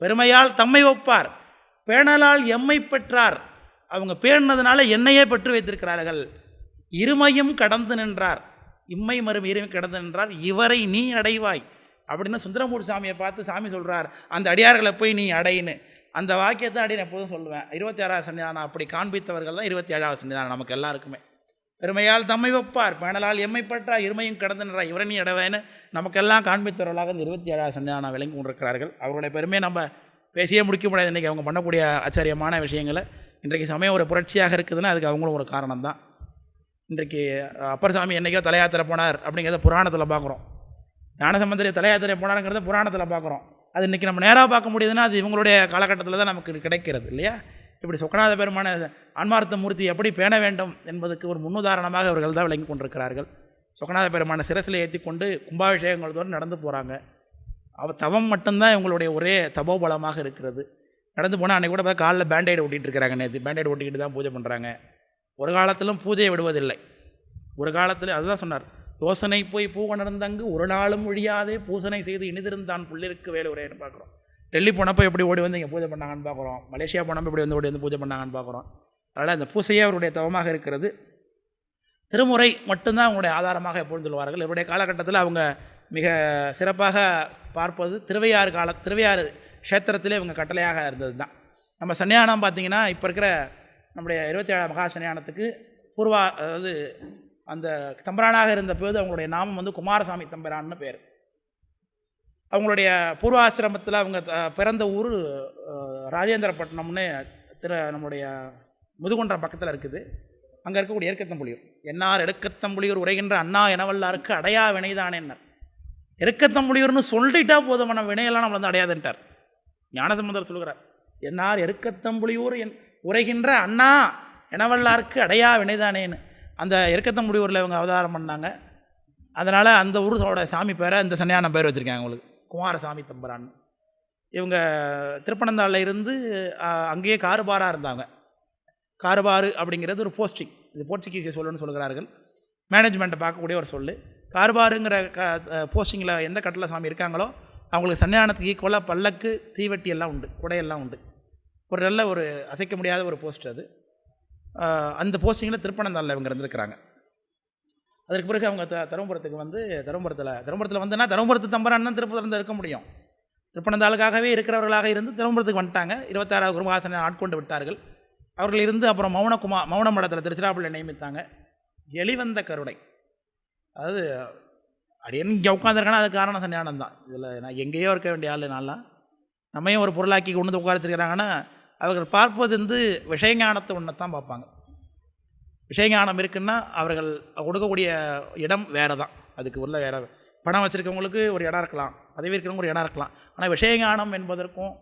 பெருமையால் தம்மை ஒப்பார், பேணலால் எம்மை பெற்றார். அவங்க பேணதுனால என்னையே பெற்று வைத்திருக்கிறார்கள். இருமையும் கடந்து நின்றார், இம்மை மறுமை இருமை கடந்து நின்றார் இவரை நீ அடைவாய் அப்படின்னு சுந்தரமூர் சாமியை பார்த்து சாமி சொல்கிறார். அந்த அடியார்களை போய் நீ அடையின்னு. அந்த வாக்கியத்தை அடின்னு எப்போதும் சொல்லுவேன். 26வது சன்னிதானம் அப்படி காண்பித்தவர்கள் தான் 27வது சன்னிதானம் நமக்கு எல்லாருக்குமே. பெருமையால் தம்மை வைப்பார், பேணலால் எம்மை பற்றார், இருமையும் கடந்து நின்றார் இவரை நீ அடைவாயின்னு நமக்கெல்லாம் காண்பித்தவர்களாக இந்த 27வது சன்னிதானம் விளங்கி கொண்டிருக்கிறார்கள். அவர்களுடைய பெருமையை நம்ம பேசியே முடிக்க முடியாது. இன்றைக்கி அவங்க பண்ணக்கூடிய ஆச்சரியமான விஷயங்களை, இன்றைக்கு சமயம் ஒரு புரட்சியாக இருக்குதுன்னா அதுக்கு அவங்களும் ஒரு காரணம் தான். இன்றைக்கு அப்பர் சாமி என்றைக்கோ தலையாத்திரை போனார் அப்படிங்கிறத புராணத்தில் பார்க்குறோம். ஞானசம்பந்தர் தலையாத்திரை போனாருங்கிறத புராணத்தில் பார்க்குறோம். அது இன்றைக்கி நம்ம நேராக பார்க்க முடியுதுன்னா அது இவங்களுடைய காலகட்டத்தில் தான் நமக்கு கிடைக்கிறது இல்லையா? இப்படி சொக்கநாத பெருமான ஆன்மார்த்த மூர்த்தி எப்படி பேண வேண்டும் என்பதுக்கு ஒரு முன்னுதாரணமாக அவர்கள் தான் விளங்கி கொண்டிருக்கிறார்கள். சொக்கநாத பெருமான சிரசில் ஏற்றி கொண்டு கும்பாபிஷேகங்கள் தோறும் நடந்து போகிறாங்க. தவம் மட்டும்தான் இவங்களுடைய ஒரே தபோபலமாக இருக்கிறது. நடந்து போனால் அன்றைக்கி கூட காலில் பேண்டைடு ஓட்டிகிட்டு இருக்கிறாங்க. நேற்று பேண்டைடு ஓட்டிக்கிட்டு தான் பூஜை பண்ணுறாங்க. ஒரு காலத்திலும் பூஜையை விடுவதில்லை. ஒரு காலத்தில் அதுதான் சொன்னார், யோசனை போய் பூவணர்ந்தங்கு ஒரு நாளும் ஒழியாதே பூசனை செய்து இனிதிருந்தான் புள்ளிருக்கு வேலை உரைன்னு பார்க்குறோம். டெல்லி போனப்போ எப்படி ஓடி வந்து இங்கே பூஜை பண்ணாங்கன்னு பார்க்குறோம். மலேசியா போனப்போ எப்படி ஓடி வந்து பூஜை பண்ணாங்கன்னு பார்க்குறோம். அதனால் அந்த பூசையே அவருடைய தவமாக இருக்கிறது. திருமுறை மட்டும்தான் அவங்களுடைய ஆதாரமாக எப்பொழுது சொல்லுவார்கள். இவருடைய காலகட்டத்தில் அவங்க மிக சிறப்பாக பார்ப்பது திருவையாறு க்ஷேத்திரத்திலே இவங்க கட்டளையாக இருந்தது தான். நம்ம சன்னியானம் பார்த்திங்கன்னா இப்போ இருக்கிற நம்முடைய 27 மகா சன்னியானத்துக்கு அதாவது அந்த தம்பரானாக இருந்த போது அவங்களுடைய நாமம் குமாரசாமி தம்பரான்னு பேர். அவங்களுடைய பூர்வாசிரமத்தில் அவங்க பிறந்த ஊர் ராஜேந்திரப்பட்டினம்னு நம்முடைய முதுகுன்றம் பக்கத்தில் இருக்குது. அங்கே இருக்கக்கூடிய எருக்கத்தம்புலியூர், என்னார் எடுக்கத்தம்புலியூர் உரைகின்ற அண்ணா எனவல்லாருக்கு அடையா வினைதானேன்னார். எருக்கத்தம்புலியூர்னு சொல்லிட்டா போதுமான வினையெல்லாம் நம்மளை அடையாதுன்ட்டார் ஞானசம்பந்தர் சொல்கிறார். என்னார் எருக்கத்தம்புலியூர் உரைகின்ற அண்ணா எனவல்லாருக்கு அடையா வினைதானேன்னு அந்த எருக்கத்தம்புலியூரில் இவங்க அவதாரம் பண்ணாங்க. அதனால் அந்த ஊரோட சாமி பேரை இந்த சன்னியானம் பேர் வச்சுருக்காங்க அவங்களுக்கு, குமாரசாமி தம்பரான்னு. இவங்க திருப்பனந்தாளில் இருந்து அங்கேயே காருபாராக இருந்தாங்க. காருபாறு அப்படிங்கிறது ஒரு போஸ்டிங், இது போர்ச்சுகீசிய சொல்லுன்னு சொல்கிறார்கள். மேனேஜ்மெண்ட்டை பார்க்கக்கூடிய ஒரு சொல். காருபாருங்கிற போஸ்டிங்கில் எந்த கட்டளை சாமி இருக்காங்களோ அவங்களுக்கு சன்னியானத்துக்கு ஈக்குவலாக பல்லக்கு, தீவெட்டி எல்லாம் உண்டு, குடையெல்லாம் உண்டு. ஒரு நல்ல ஒரு அசைக்க முடியாத ஒரு போஸ்ட் அது. அந்த போஸ்டிங்கில் திருப்பனந்தாளில் இவங்க இருந்திருக்கிறாங்க. அதற்கு பிறகு அவங்க தருமபுரத்துக்கு தருமபுரத்தில் வந்துன்னா தருமபுரத்து தம்பரான் திருப்பதிலிருந்து இருக்க முடியும். திருப்பனந்தாளுக்காகவே இருக்கிறவர்களாக இருந்து தருமபுரத்துக்கு வந்துட்டாங்க. 26வது குருமகாசனை ஆட்கொண்டு விட்டார்கள். அவர்கள் இருந்து அப்புறம் மௌன மடத்தில் திருச்சிராப்பள்ளியை நியமித்தாங்க. எளிவந்த கருணை. அதாவது அடியன் இங்கே உட்காந்துருக்கானா அது காரணம் சன்னியானம் தான். இதில் நான் எங்கேயோ இருக்க வேண்டிய ஆள் நான்லாம் நம்மையும் ஒரு பொருளாக்கி கொண்டு வந்து உட்காரிச்சிருக்கிறாங்கன்னா அவர்கள் பார்ப்பது விஷயஞானத்தை ஒன்றைத்தான் பார்ப்பாங்க. விஷயஞானம் இருக்குன்னா அவர்கள் கொடுக்கக்கூடிய இடம் வேறு தான். அதுக்கு உள்ள வேறு பணம் வச்சுருக்கவங்களுக்கு ஒரு இடம் இருக்கலாம், பதவி இருக்கிறவங்க ஒரு இடம் இருக்கலாம். ஆனால் விஷயஞானம் என்பதற்கும்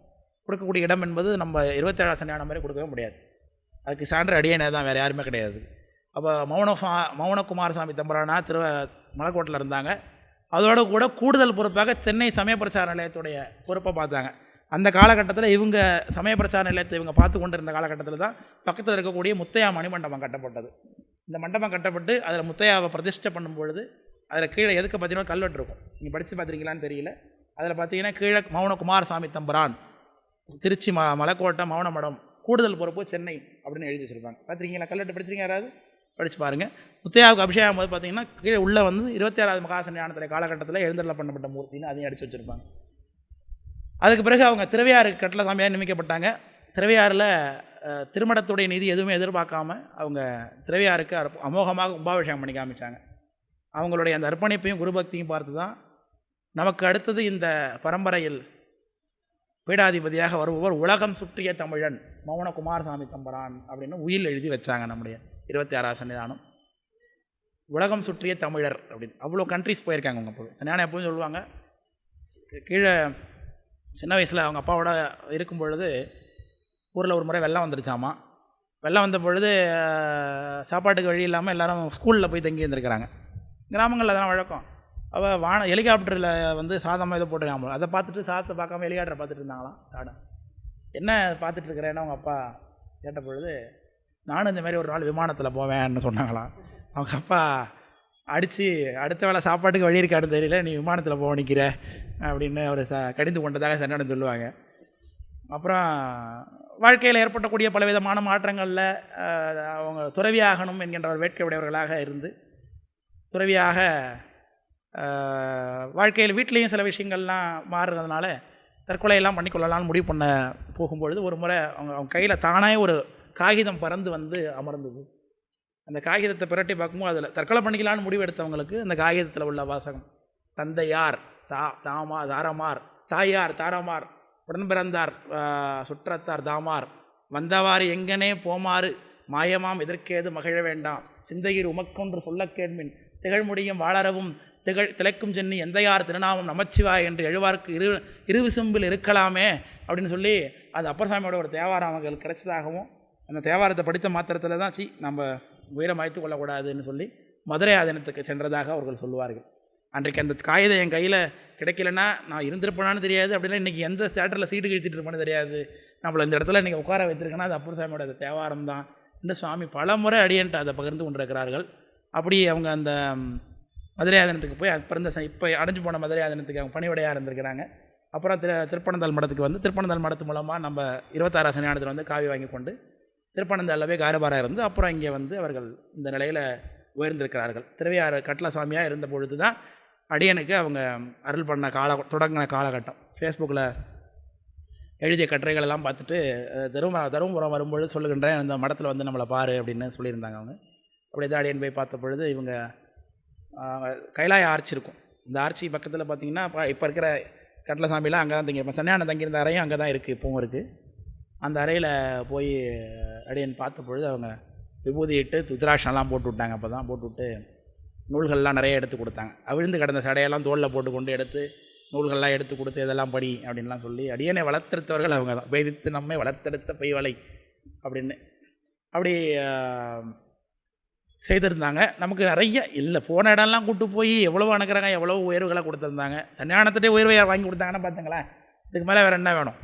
கொடுக்கக்கூடிய இடம் என்பது நம்ம 27 சன்னியானம் மாதிரி கொடுக்கவே முடியாது. அதுக்கு சான்று அடியனே தான், வேறு யாருமே கிடையாது. அப்போ மௌன குமாரசாமி தம்பரானா மலைக்கோட்டில் இருந்தாங்க. அதோடு கூட கூடுதல் பொறுப்பாக சென்னை சமய பிரச்சார நிலையத்துடைய பொறுப்பை பார்த்தாங்க. அந்த காலகட்டத்தில் இவங்க சமய பிரச்சார நிலையத்தை இவங்க பார்த்து கொண்டு இருந்த காலகட்டத்தில் தான் பக்கத்தில் இருக்கக்கூடிய முத்தையா மணிமண்டபம் கட்டப்பட்டது. இந்த மண்டபம் கட்டப்பட்டு அதில் முத்தையாவை பிரதிஷ்டை பண்ணும்பொழுது அதில் கீழே எதுக்கு பார்த்தீங்கன்னா கல்வெட்டு இருக்கும். நீங்கள் படித்து பார்த்துருக்கீங்களான்னு தெரியல. அதில் பார்த்தீங்கன்னா கீழே மௌன குமாரசாமி தம்பரான், திருச்சி மலைக்கோட்டை மௌன மடம், கூடுதல் பொறுப்பு சென்னை அப்படின்னு எழுதி வச்சுருப்பாங்க. பார்த்துருக்கீங்களா? கல்வெட்டு படிச்சிருக்கீங்க யாராவது? படித்து பாருங்கள். முத்தையாவுக்கு அபிஷேகம் போது பார்த்தீங்கன்னா கீழே உள்ளே வந்து 26வது மகாசன் ஞானத்துறை காலகட்டத்தில் எழுந்தருள பண்ணப்பட்ட மூர்த்தின்னு அதையும் அடித்து வச்சுருப்பாங்க. அதுக்கு பிறகு அவங்க திருவையாறு கட்டளை சாமியாக நியமிக்கப்பட்டாங்க. திருவையாறில் திருமணத்துடைய நிதி எதுவுமே எதிர்பார்க்காம அவங்க திருவையாருக்கு அமோகமாக கும்பாபிஷேகம் பண்ணி காமிச்சாங்க. அவங்களுடைய அந்த அர்ப்பணிப்பையும் குருபக்தியும் பார்த்து தான் நமக்கு அடுத்தது இந்த பரம்பரையில் பீடாதிபதியாக வருபவர் உலகம் சுற்றிய தமிழன் மௌன குமாரசாமி தம்பரான் அப்படின்னு உயில் எழுதி வச்சாங்க. நம்முடைய 26ஆவது சன்னிதானம் உலகம் சுற்றிய தமிழர் அப்படின்னு. அவ்வளோ கண்ட்ரிஸ் போயிருக்காங்க அவங்க. அப்போ சன்னியானம் எப்பவும் சொல்லுவாங்க, கீழே சின்ன வயசில் அவங்க அப்பாவோட இருக்கும் பொழுது ஊரில் ஒரு முறை வெள்ளம் வந்துருச்சாமா. வெள்ளம் வந்த பொழுது சாப்பாட்டுக்கு வழி இல்லாமல் எல்லோரும் ஸ்கூலில் போய் தங்கி இருந்திருக்கிறாங்க. கிராமங்களில் அதெல்லாம் வழக்கம். அவள் ஹெலிகாப்டரில் வந்து சாதமாக இதை போட்டுருக்காங்க. அதை பார்த்துட்டு சாதத்தை பார்க்காம ஹெலிகாப்டரை பார்த்துட்டு இருந்தாங்களாம். தாடம் என்ன பார்த்துட்டு இருக்கிறேன்னு அவங்க அப்பா கேட்ட பொழுது, நானும் இந்த மாதிரி ஒரு நாள் விமானத்தில் போவேன்னு சொன்னாங்களாம். அவங்க அப்பா அடித்து அடுத்த வேளை சாப்பாட்டுக்கு வழி இருக்கான்னு தெரியல, நீ விமானத்தில் போக நிற்கிற அப்படின்னு அவர் கடிந்து கொண்டதாக சன்னடம் சொல்லுவாங்க. அப்புறம் வாழ்க்கையில் ஏற்பட்டக்கூடிய பலவிதமான மாற்றங்களில் அவங்க துறவியாகணும் என்கின்ற ஒரு வேட்கை உடையவர்களாக இருந்து துறவியாக வாழ்க்கையில் வீட்லேயும் சில விஷயங்கள்லாம் மாறுறதுனால தற்கொலையெல்லாம் பண்ணிக்கொள்ளலாம்னு முடிவு பண்ண போகும்பொழுது ஒரு முறை அவங்க கையில் தானே ஒரு காகிதம் பறந்து வந்து அமர்ந்தது. அந்த காகிதத்தை பிரட்டி பார்க்கும்போது அதில் தற்கொலை பண்ணிக்கலான்னு முடிவு எடுத்தவங்களுக்கு அந்த காகிதத்தில் உள்ள வாசகம், தந்தையார் தாரமார், தாயார் தாரமார், உடன் பிறந்தார் சுற்றத்தார் தாமார், வந்தவாறு எங்கனே போமாறு மாயமாம் எதற்கேது மகிழ வேண்டாம், சிந்தையீர் உமக்கொன்று சொல்ல கேட்மின் திகழ்முடியும் வாளரவும் திளைக்கும் சென்னி எந்தையார் திருநாமம் நமச்சிவாய் என்று எழுவார்க்கு இருவிசும்பில் இருக்கலாமே அப்படின்னு சொல்லி அது அப்பர்சாமியோட ஒரு தேவாரம் அவங்களுக்கு கிடைச்சதாகவும், அந்த தேவாரத்தை படித்த மாத்திரத்தில் தான் நம்ம உயிரை மாய்த்து கொள்ளக்கூடாதுன்னு சொல்லி மதுரை ஆதீனத்துக்கு சென்றதாக அவர்கள் சொல்லுவார்கள். அன்றைக்கு அந்த காகிதம் என் கையில் கிடைக்கலன்னா நான் இருந்திருப்பேனான்னு தெரியாது, அப்படின்னா இன்றைக்கி எந்த தேட்டரில் சீட்டு கிழிச்சிட்டு இருப்பேன்னு தெரியாது, நம்மளை இந்த இடத்துல இன்றைக்கி உட்கார வைத்திருக்கேன்னா அது அப்பர்சாமியோட அந்த தேவாரம் தான் என்று சுவாமி பல முறை அடியன்ட்டு அதை பகிர்ந்து கொண்டிருக்கிறார்கள். அப்படி அவங்க அந்த மதுரை ஆதீனத்துக்கு போய் பிறந்த இப்போ அடைஞ்சு போன மதுரை ஆதீனத்துக்கு அவங்க பணிவிடையாக இருந்திருக்கிறாங்க. அப்புறம் திருப்பனந்தாள் மடத்துக்கு வந்து திருப்பனந்தாள் மடத்து மூலமாக நம்ம 26ஆவது சன்னிதானத்தில் வந்து காவி வாங்கி கொண்டு திருப்பனந்தாளில் போய் காரபாராக இருந்து அப்புறம் இங்கே வந்து அவர்கள் இந்த நிலையில் உயர்ந்திருக்கிறார்கள். திருவையாறு கட்டளை சுவாமியாக இருந்த பொழுது தான் அடியனுக்கு அவங்க அருள் பண்ண தொடங்கின காலகட்டம். ஃபேஸ்புக்கில் எழுதிய கட்டுரைகள் எல்லாம் பார்த்துட்டு தருமபுரம் வரும்பொழுது சொல்லுகின்றேன், இந்த மடத்தில் வந்து நம்மளை பாரு அப்படின்னு சொல்லியிருந்தாங்க அவங்க. அப்படி தான் அடியன் போய் பார்த்த பொழுது இவங்க கைலாய ஆர்ச்சி இருக்கும். இந்த ஆர்ச்சி பக்கத்தில் பார்த்திங்கன்னா இப்போ இருக்கிற கட்டளை சாமியெலாம் அங்கே தான் தங்கியிருப்பேன். சன்னியானம் தங்கியிருந்த அறையும் அங்கே தான் இருக்குது, இப்போவும் இருக்குது. அந்த அறையில் போய் அடியன் பார்த்த பொழுது அவங்க விபூதி இட்டு துத்ராட்சம்லாம் போட்டு விட்டாங்க. அப்போ தான் போட்டு விட்டு நூல்கள்லாம் நிறைய எடுத்து கொடுத்தாங்க. அவிழ்ந்து கிடந்த சடையெல்லாம் தோளில் போட்டு கொண்டு எடுத்து நூல்கள்லாம் எடுத்து கொடுத்து இதெல்லாம் படி அப்படின்லாம் சொல்லி அடியனை வளர்த்தெடுத்தவர்கள் அவங்க தான். வேதித்து நம்மை வளர்த்தெடுத்த பெய்வலை அப்படின்னு அப்படி செய்திருந்தாங்க. நமக்கு நிறைய இல்லை போன இடம்லாம் கூப்பிட்டு போய் எவ்வளோ அணுக்கிறாங்க, எவ்வளோ உயர்வுகளை கொடுத்துருந்தாங்க. சன்னியானத்திட்டே உயர்வை வாங்கி கொடுத்தாங்கன்னா பார்த்துங்களேன், இதுக்கு மேலே வேறு என்ன வேணும்?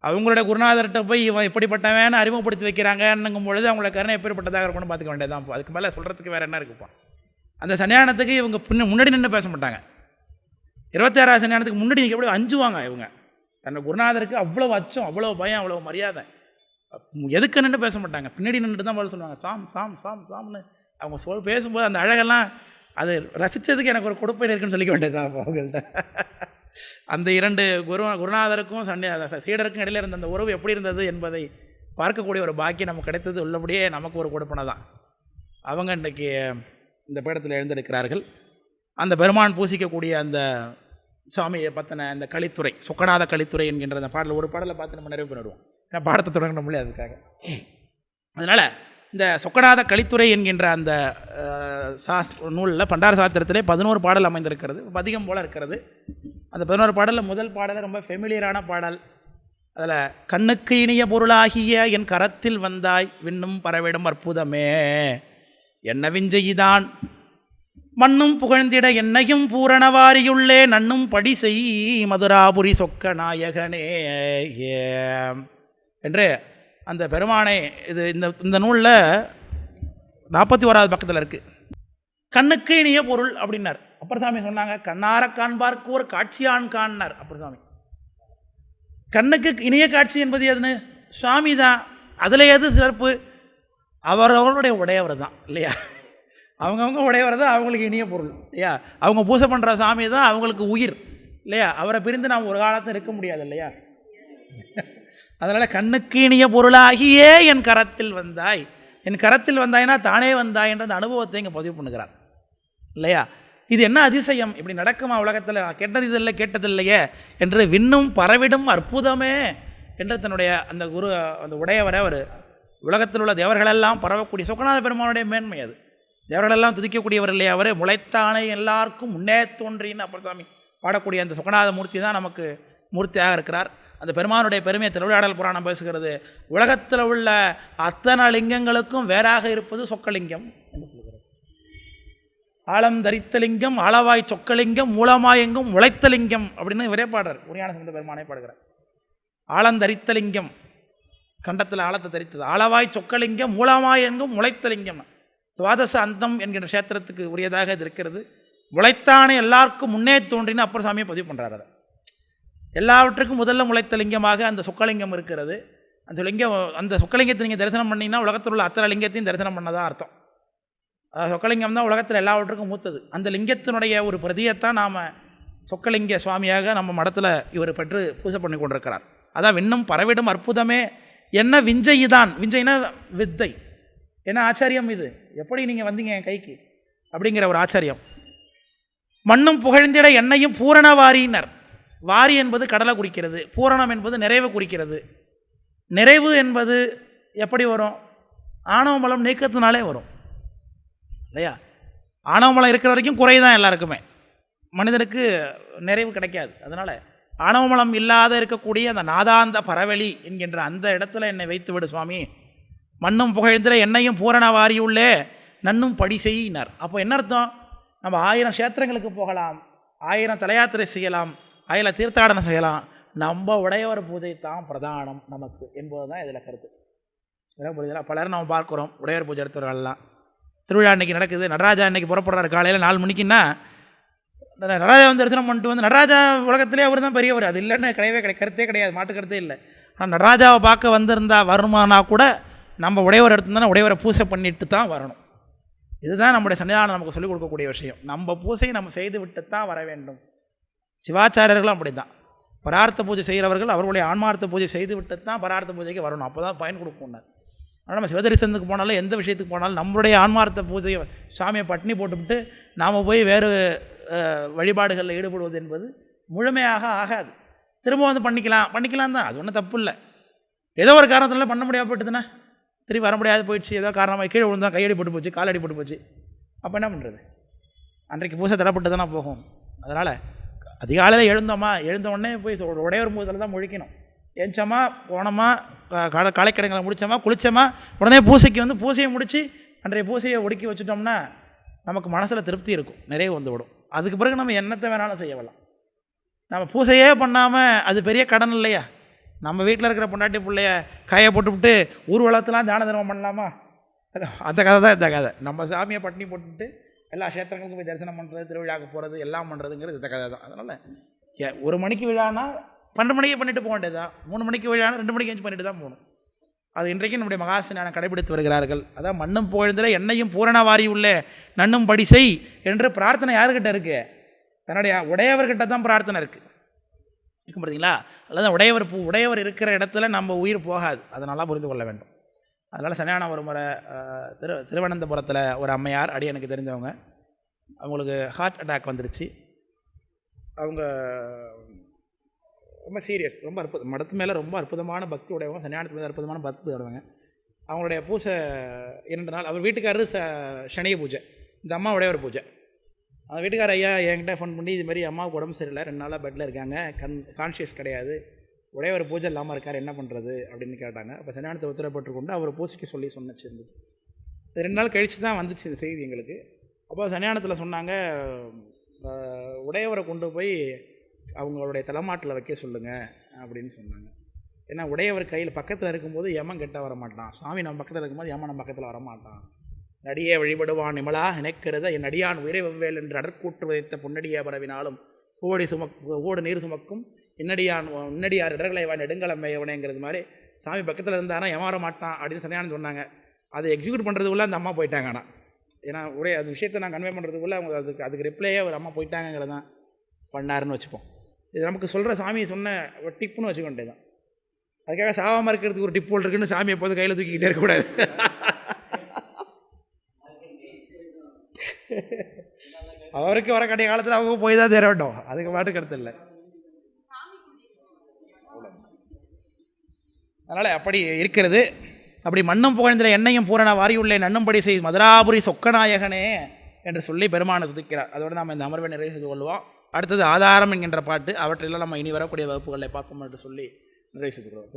அவங்களோட குருநாதர்கிட்ட போய் இவன் இப்படிப்பட்டவன் அறிமுகப்படுத்தி வைக்கிறாங்கன்னுங்கும் பொழுது அவங்களோட கருணை எப்படிப்பட்டதாக இருக்கணும்னு பார்த்துக்க வேண்டியதான். அதுக்கு மேலே சொல்கிறதுக்கு வேறு என்ன இருக்குப்பா? அந்த சன்னியானத்துக்கு இவங்க முன்னாடி நின்று பேச மாட்டாங்க. 26ஆவது சன்னியானத்துக்கு முன்னாடி நீங்கள் எப்படி அஞ்சுவாங்க இவங்க. தன்னோட குருநாதருக்கு அவ்வளோ அச்சம், அவ்வளோ பயம், அவ்வளோ மரியாதை. எதுக்கு நின்று பேச மாட்டாங்க, பின்னாடி நின்றுட்டு தான் பதில் சொல்லுவாங்க. சாம் சாம் சாம் சாம்னு அவங்க பேசும்போது அந்த அழகெல்லாம் அது ரசித்ததுக்கு எனக்கு ஒரு கொடுப்பை இருக்குன்னு சொல்லிக்க வேண்டியதான் அவங்கள்ட்ட. அந்த இரண்டு குருநாதருக்கும் சீடருக்கும் இடையில இருந்த அந்த உறவு எப்படி இருந்தது என்பதை பார்க்கக்கூடிய ஒரு பாக்கியம் நமக்கு கிடைத்தது உள்ளபடியே நமக்கு ஒரு கொடுப்பனை தான். அவங்க இன்றைக்கு இந்த பீடத்தில் எழுந்திருக்கிறார்கள். அந்த பெருமான் பூசிக்கக்கூடிய அந்த சுவாமியை பற்றின அந்த கலித்துறை, சொக்கநாத கலித்துறை என்கின்ற அந்த பாடல், ஒரு பாடலை பார்த்து நம்ம நிறைவு பண்ணிடுவோம். ஏன்னா பாடத்தை தொடங்கணும்லே அதுக்காக. அதனால் இந்த சொக்கநாத கலித்துறை என்கின்ற அந்த நூலில் பண்டார சாஸ்திரத்திலே 11 பாடல் அமைந்திருக்கிறது, பதிகம் போல் இருக்கிறது. அந்த 11 பாடலில் முதல் பாடல் ரொம்ப ஃபெமிலியரான பாடல். அதில் கண்ணுக்கு இனிய பொருளாகிய என் கரத்தில் வந்தாய் விண்ணும் பறவைடும் அற்புதமே என்ன விஞ்சைதான் மண்ணும் புகழ்ந்திட என்னையும் பூரணவாரியுள்ளே நன்னும் படி செய் மதுராபுரி சொக்க நாயகனே என்று அந்த பெருமானை இது இந்த நூலில் 41வது பக்கத்தில் இருக்குது. கண்ணுக்கு இனிய பொருள் அப்படின்னார் அப்பர் சாமி. சொன்னாங்க கண்ணார காண்பார்க்கு ஒரு காட்சியான் காண்னார் அப்பர் சாமி. கண்ணுக்கு இனிய காட்சி என்பது எதுன்னு சுவாமி தான். அதில் எது சிறப்பு? அவரவர்களுடைய உடையவர் தான் இல்லையா? அவங்கவுங்க உடையவர் தான் அவங்களுக்கு இனிய பொருள் இல்லையா? அவங்க பூஜை பண்ணுற சாமி தான் அவங்களுக்கு உயிர் இல்லையா? அவரை பிரிந்து நாம் ஒரு காலத்தில் இருக்க முடியாது இல்லையா? அதனால் கண்ணுக்கு இனிய பொருளாகியே என் கரத்தில் வந்தாய், என் கரத்தில் வந்தாய்னா தானே வந்தாய் என்ற அந்த அனுபவத்தை இங்கே பதிவு பண்ணுகிறார் இல்லையா? இது என்ன அதிசயம், இப்படி நடக்குமா உலகத்தில்? கேட்டது இதில்லை கேட்டதில்லையே என்று விண்ணும் பரவிடும் அற்புதமே என்று தன்னுடைய அந்த குரு அந்த உடையவரை அவர் உலகத்தில் உள்ள தேவர்களெல்லாம் பரவக்கூடிய சொக்கநாத பெருமானுடைய மேன்மை அது. தேவர்களெல்லாம் துதிக்கக்கூடியவர் இல்லையா? அவர் முளைத்தானே எல்லாருக்கும் முன்னே தோன்றின்னு அப்பர் சாமி பாடக்கூடிய அந்த சொக்கநாத மூர்த்தி தான் நமக்கு மூர்த்தியாக இருக்கிறார். அந்த பெருமானுடைய பெருமையை திருவிளையாடல் புராணம் பேசுகிறது. உலகத்தில் உள்ள அத்தனை லிங்கங்களுக்கும் வேறாக இருப்பது சொக்கலிங்கம் என்று சொல்லுகிறது. ஆழம் தரித்தலிங்கம், ஆளவாய் சொக்கலிங்கம், மூலமாயெங்கும் உழைத்தலிங்கம் அப்படின்னு இவரே பாடுறார். உரியான சம்பந்த பெருமானே பாடுகிறார். ஆழந்தரித்தலிங்கம், கண்டத்தில் ஆழத்தை தரித்தது. ஆளவாய் சொக்கலிங்கம், மூலமாயெங்கும் உழைத்தலிங்கம். துவாதச அந்தம் என்கிற கஷேத்திரத்துக்கு உரியதாக இது இருக்கிறது. உழைத்தானே எல்லாருக்கும் முன்னே தோன்றின்னு அப்பர் சாமியை பதிவு பண்ணுறார். அதை எல்லாவற்றுக்கும் முதல்ல முளைத்த லிங்கமாக அந்த சொக்கலிங்கம் இருக்கிறது. அந்த லிங்கம், அந்த சொக்கலிங்கத்தை நீங்கள் தரிசனம் பண்ணிங்கன்னா உலகத்தில் உள்ள அத்தனை லிங்கத்தையும் தரிசனம் பண்ணதான் அர்த்தம். சொக்கலிங்கம் தான் உலகத்தில் எல்லாவற்றுக்கும் மூத்தது. அந்த லிங்கத்தினுடைய ஒரு பிரதியைத்தான் நாம் சொக்கலிங்க சுவாமியாக நம்ம மடத்தில் இவர் பெற்று பூஜை பண்ணி கொண்டிருக்கிறார். அதான் விண்ணும் பரவிடும் அற்புதமே என்ன விஞ்சை தான். விஞ்சைனா வித்தை. என்ன ஆச்சரியம் இது, எப்படி நீங்கள் வந்தீங்க என் கைக்கு அப்படிங்கிற ஒரு ஆச்சரியம். மண்ணும் புகழ்ந்திட என்னையும் பூரண வாரியினர். வாரி என்பது கடலை குறிக்கிறது, பூரணம் என்பது நிறைவு குறிக்கிறது. நிறைவு என்பது எப்படி வரும்? ஆணவமலம் நீக்கத்தினாலே வரும் இல்லையா? ஆணவமலம் இருக்கிற வரைக்கும் குறைதான் எல்லாருக்குமே, மனிதனுக்கு நிறைவு கிடைக்காது. அதனால் ஆணவமலம் இல்லாத இருக்கக்கூடிய அந்த நாதாந்த பரவெளி என்கின்ற அந்த இடத்துல என்னை வைத்து விடு சுவாமி. மண்ணும் புகழ்ந்திட என்னையும் பூரண வாரியுள்ளே நன்னும் படி செய்யினார். அப்போ என்ன அர்த்தம்? நம்ம 1000 கஷேத்திரங்களுக்கு போகலாம், 1000 தலையாத்திரை செய்யலாம், 1000 தீர்த்தாடனை செய்யலாம், நம்ம உடையவர் பூஜை தான் பிரதானம் நமக்கு என்பது தான் இதில் கருத்து. புரியுதுங்களா? பலரும் நம்ம பார்க்குறோம் உடையவர் பூஜை எடுத்தவர்கள்லாம். திருவிழா அன்றைக்கி நடக்குது, நடராஜா அன்றைக்கி புறப்படுறாரு காலையில் 4 மணிக்குன்னா நடராஜா வந்து தரிசனம் பண்ணிட்டு வந்து, நடராஜா உலகத்திலே அவர் தான் பெரியவர், அது இல்லைன்னு கருத்தே கிடையாது, மாட்டு கருத்தே இல்லை. ஆனால் நடராஜாவை பார்க்க வந்திருந்தா வருமானா கூட நம்ம உடையவர் எடுத்திருந்தோன்னா உடையவரை பூஜை பண்ணிட்டு தான் வரணும். இதுதான் நம்முடைய சன்னிதானம் நமக்கு சொல்லிக் கொடுக்கக்கூடிய விஷயம். நம்ம பூஜையை நம்ம செய்து விட்டு தான் வர வேண்டும். சிவாச்சாரியர்களும் அப்படி தான். பரார்த்த பூஜை செய்கிறவர்கள் அவர்களுடைய ஆன்மார்த்த பூஜை செய்து விட்டு தான் பரார்த்த பூஜைக்கு வரணும், அப்போ தான் பயன் கொடுக்கும்னார். ஆனால் நம்ம சிவதரிசனத்துக்கு போனாலும் எந்த விஷயத்துக்கு போனாலும் நம்மளுடைய ஆன்மார்த்த பூஜையை சாமியை பட்டினி போட்டுவிட்டு நாம் போய் வேறு வழிபாடுகளில் ஈடுபடுவது என்பது முழுமையாக ஆகாது. திரும்ப வந்து பண்ணிக்கலாம் தான், அது ஒன்றும் தப்பு இல்லை. ஏதோ ஒரு காரணத்தில் பண்ண முடியாமல் போயிட்டுதுன்னா திரும்பி வர முடியாது போயிடுச்சு, ஏதோ காரணமாக கீழே விழுந்தா கையடி போட்டு போச்சு, காலடி போட்டு போச்சு, அப்போ என்ன பண்ணுறது? அன்றைக்கு பூசை தடப்பட்டு தானே போகும். அதனால் அதிகாலையில் எழுந்த உடனே போய் உடையவர் பூஜையில் தான் முழிக்கணும். ஏஞ்சமா போனோமா, காலைக்கடைங்களை முடித்தோமா, குளித்தோமா, உடனே பூசைக்கு வந்து பூசையை முடித்து அன்றைய பூசையை ஒடுக்கி வச்சுட்டோம்னா நமக்கு மனசில் திருப்தி இருக்கும், நிறைய வந்து விடும். அதுக்கு பிறகு நம்ம என்னத்தை வேணாலும் செய்யலாம். நம்ம பூசையே பண்ணாமல் அது பெரிய கடன் இல்லையா? நம்ம வீட்டில் இருக்கிற பொண்டாட்டி பிள்ளைய காயை போட்டுவிட்டு ஊர்வலத்தெலாம் தான தர்மம் பண்ணலாமா? அந்த கதை தான் இந்த கதை. நம்ம சாமியை பட்டினி போட்டுவிட்டு எல்லா க்ஷேத்திரங்களுக்கும் போய் தரிசனம் பண்ணுறது, திருவிழாவுக்கு போகிறது, எல்லாம் பண்ணுறதுங்கிறது இந்த கதை தான். அதனால் 1 மணிக்கு விழானா 12 மணிக்கே பண்ணிட்டு போக வேண்டியதுதான். 3 மணிக்கு விழானா 2 மணிக்கு எஞ்சி பண்ணிட்டு தான் போகணும். அது இன்றைக்கு நம்முடைய மகாசனான கடைபிடித்து வருகிறார்கள். அதான் மண்ணும் புகழ்ந்திட என்னையும் பூரண வாரி உள்ளே நன்னும் படி செய் என்று பிரார்த்தனை யாருக்கிட்ட இருக்குது? தன்னுடைய உடையவர்கிட்ட தான் பிரார்த்தனை இருக்குது. இருக்கும் பார்த்தீங்களா? அல்லது உடையவர் இருக்கிற இடத்துல நம்ம உயிர் போகாது. அதனால புரிந்து கொள்ள வேண்டும். அதனால் சரியான ஒரு முறை திருவனந்தபுரத்தில் ஒரு அம்மையார், அடி எனக்கு தெரிஞ்சவங்க, அவங்களுக்கு ஹார்ட் அட்டாக் வந்துருச்சு. அவங்க ரொம்ப சீரியஸ், ரொம்ப அற்புதம், மடத்து மேலே ரொம்ப அற்புதமான பக்தி உடையவங்க, சன்னியானத்து மேலே அற்புதமான பக்தி உடையவங்க. அவங்களுடைய பூஜை 2 நாள். அவர் வீட்டுக்காரர் சனிய பூஜை, இந்த அம்மாவுடைய ஒரு பூஜை. அந்த வீட்டுக்கார ஐயா என்கிட்ட ஃபோன் பண்ணி இதுமாதிரி அம்மாவுக்கு உடம்பு சரியில்லை, 2 நாளாக பெட்டில் இருக்காங்க, கான்ஷியஸ் கிடையாது, உடையவர் பூஜை இல்லாமல் இருக்கார், என்ன பண்ணுறது அப்படின்னு கேட்டாங்க. அப்போ சன்னியானத்தை உத்தரப்பட்டு கொண்டு அவர் பூசைக்கு சொல்லி சொன்னச்சு இருந்துச்சு. 2 நாள் கழித்து தான் வந்துச்சு இந்த செய்தி எங்களுக்கு. அப்போ சன்னியானத்தில் சொன்னாங்க, உடையவரை கொண்டு போய் அவங்களுடைய தலைமாட்டில் வைக்க சொல்லுங்கள் அப்படின்னு சொன்னாங்க. ஏன்னா உடையவர் கையில் பக்கத்தில் இருக்கும்போது யமன் கிட்ட வரமாட்டான். சாமி நம்ம பக்கத்தில் இருக்கும்போது யமன் நம்ம பக்கத்தில் வரமாட்டான். நடியே வழிபடுவான் நிமலா நினைக்கிறத என் நடியான் உயிரை வெவ்வேல் என்று அடற்கூற்று வைத்த பொன்னடியை பரவினாலும் ஓடு நீர் சுமக்கும் இன்னடியார் இடர்களை வாய் நெடுங்கலமையவனேங்கிறது மாதிரி சாமி பக்கத்தில் இருந்தானா ஏமாற மாட்டான் அப்படின்னு சன்னியானம் சொன்னாங்க. அதை எக்ஸிக்யூட் பண்ணுறதுக்குள்ளே அந்த அம்மா போயிட்டாங்க. ஆனால் ஏன்னா அது விஷயத்தை நான் கன்வே பண்ணுறதுக்குள்ளே அவங்க அதுக்கு ரிப்ளையே ஒரு அம்மா போயிட்டாங்கிறது தான் பண்ணாருன்னு வச்சுப்போம். இது நமக்கு சொல்கிற சாமி சொன்ன ஒரு டிப்புன்னு வச்சுக்கொண்டே தான். அதுக்காக சாவாமல் இருக்கிறதுக்கு ஒரு டிப் இருக்குன்னு சாமி எப்போது கையில் தூக்கிக்கிட்டே இருக்கக்கூடாது. அவருக்கு வர கடைய காலத்தில் அவங்க போய் தான் தேர வேண்டும். அதுக்கு பாட்டு கருத்து இல்லை. அதனால் அப்படி இருக்கிறது. அப்படி மண்ணும் புகழ்ந்திர எண்ணெயும் பூரண வாரியுள்ளே நண்ணும்படி செய் மதுராபுரி சொக்கநாயகனே என்று சொல்லி பெருமானை துதிக்கிறார். அதோடு நாம் இந்த அமர்வை நிறைவு செய்து கொள்வோம். அடுத்தது ஆதாரம் என்கின்ற பாட்டு. அவற்றையெல்லாம் நம்ம இனி வரக்கூடிய வகுப்புகளை பார்ப்போம் என்று சொல்லி நிறைவு செய்து கொள்வோம்.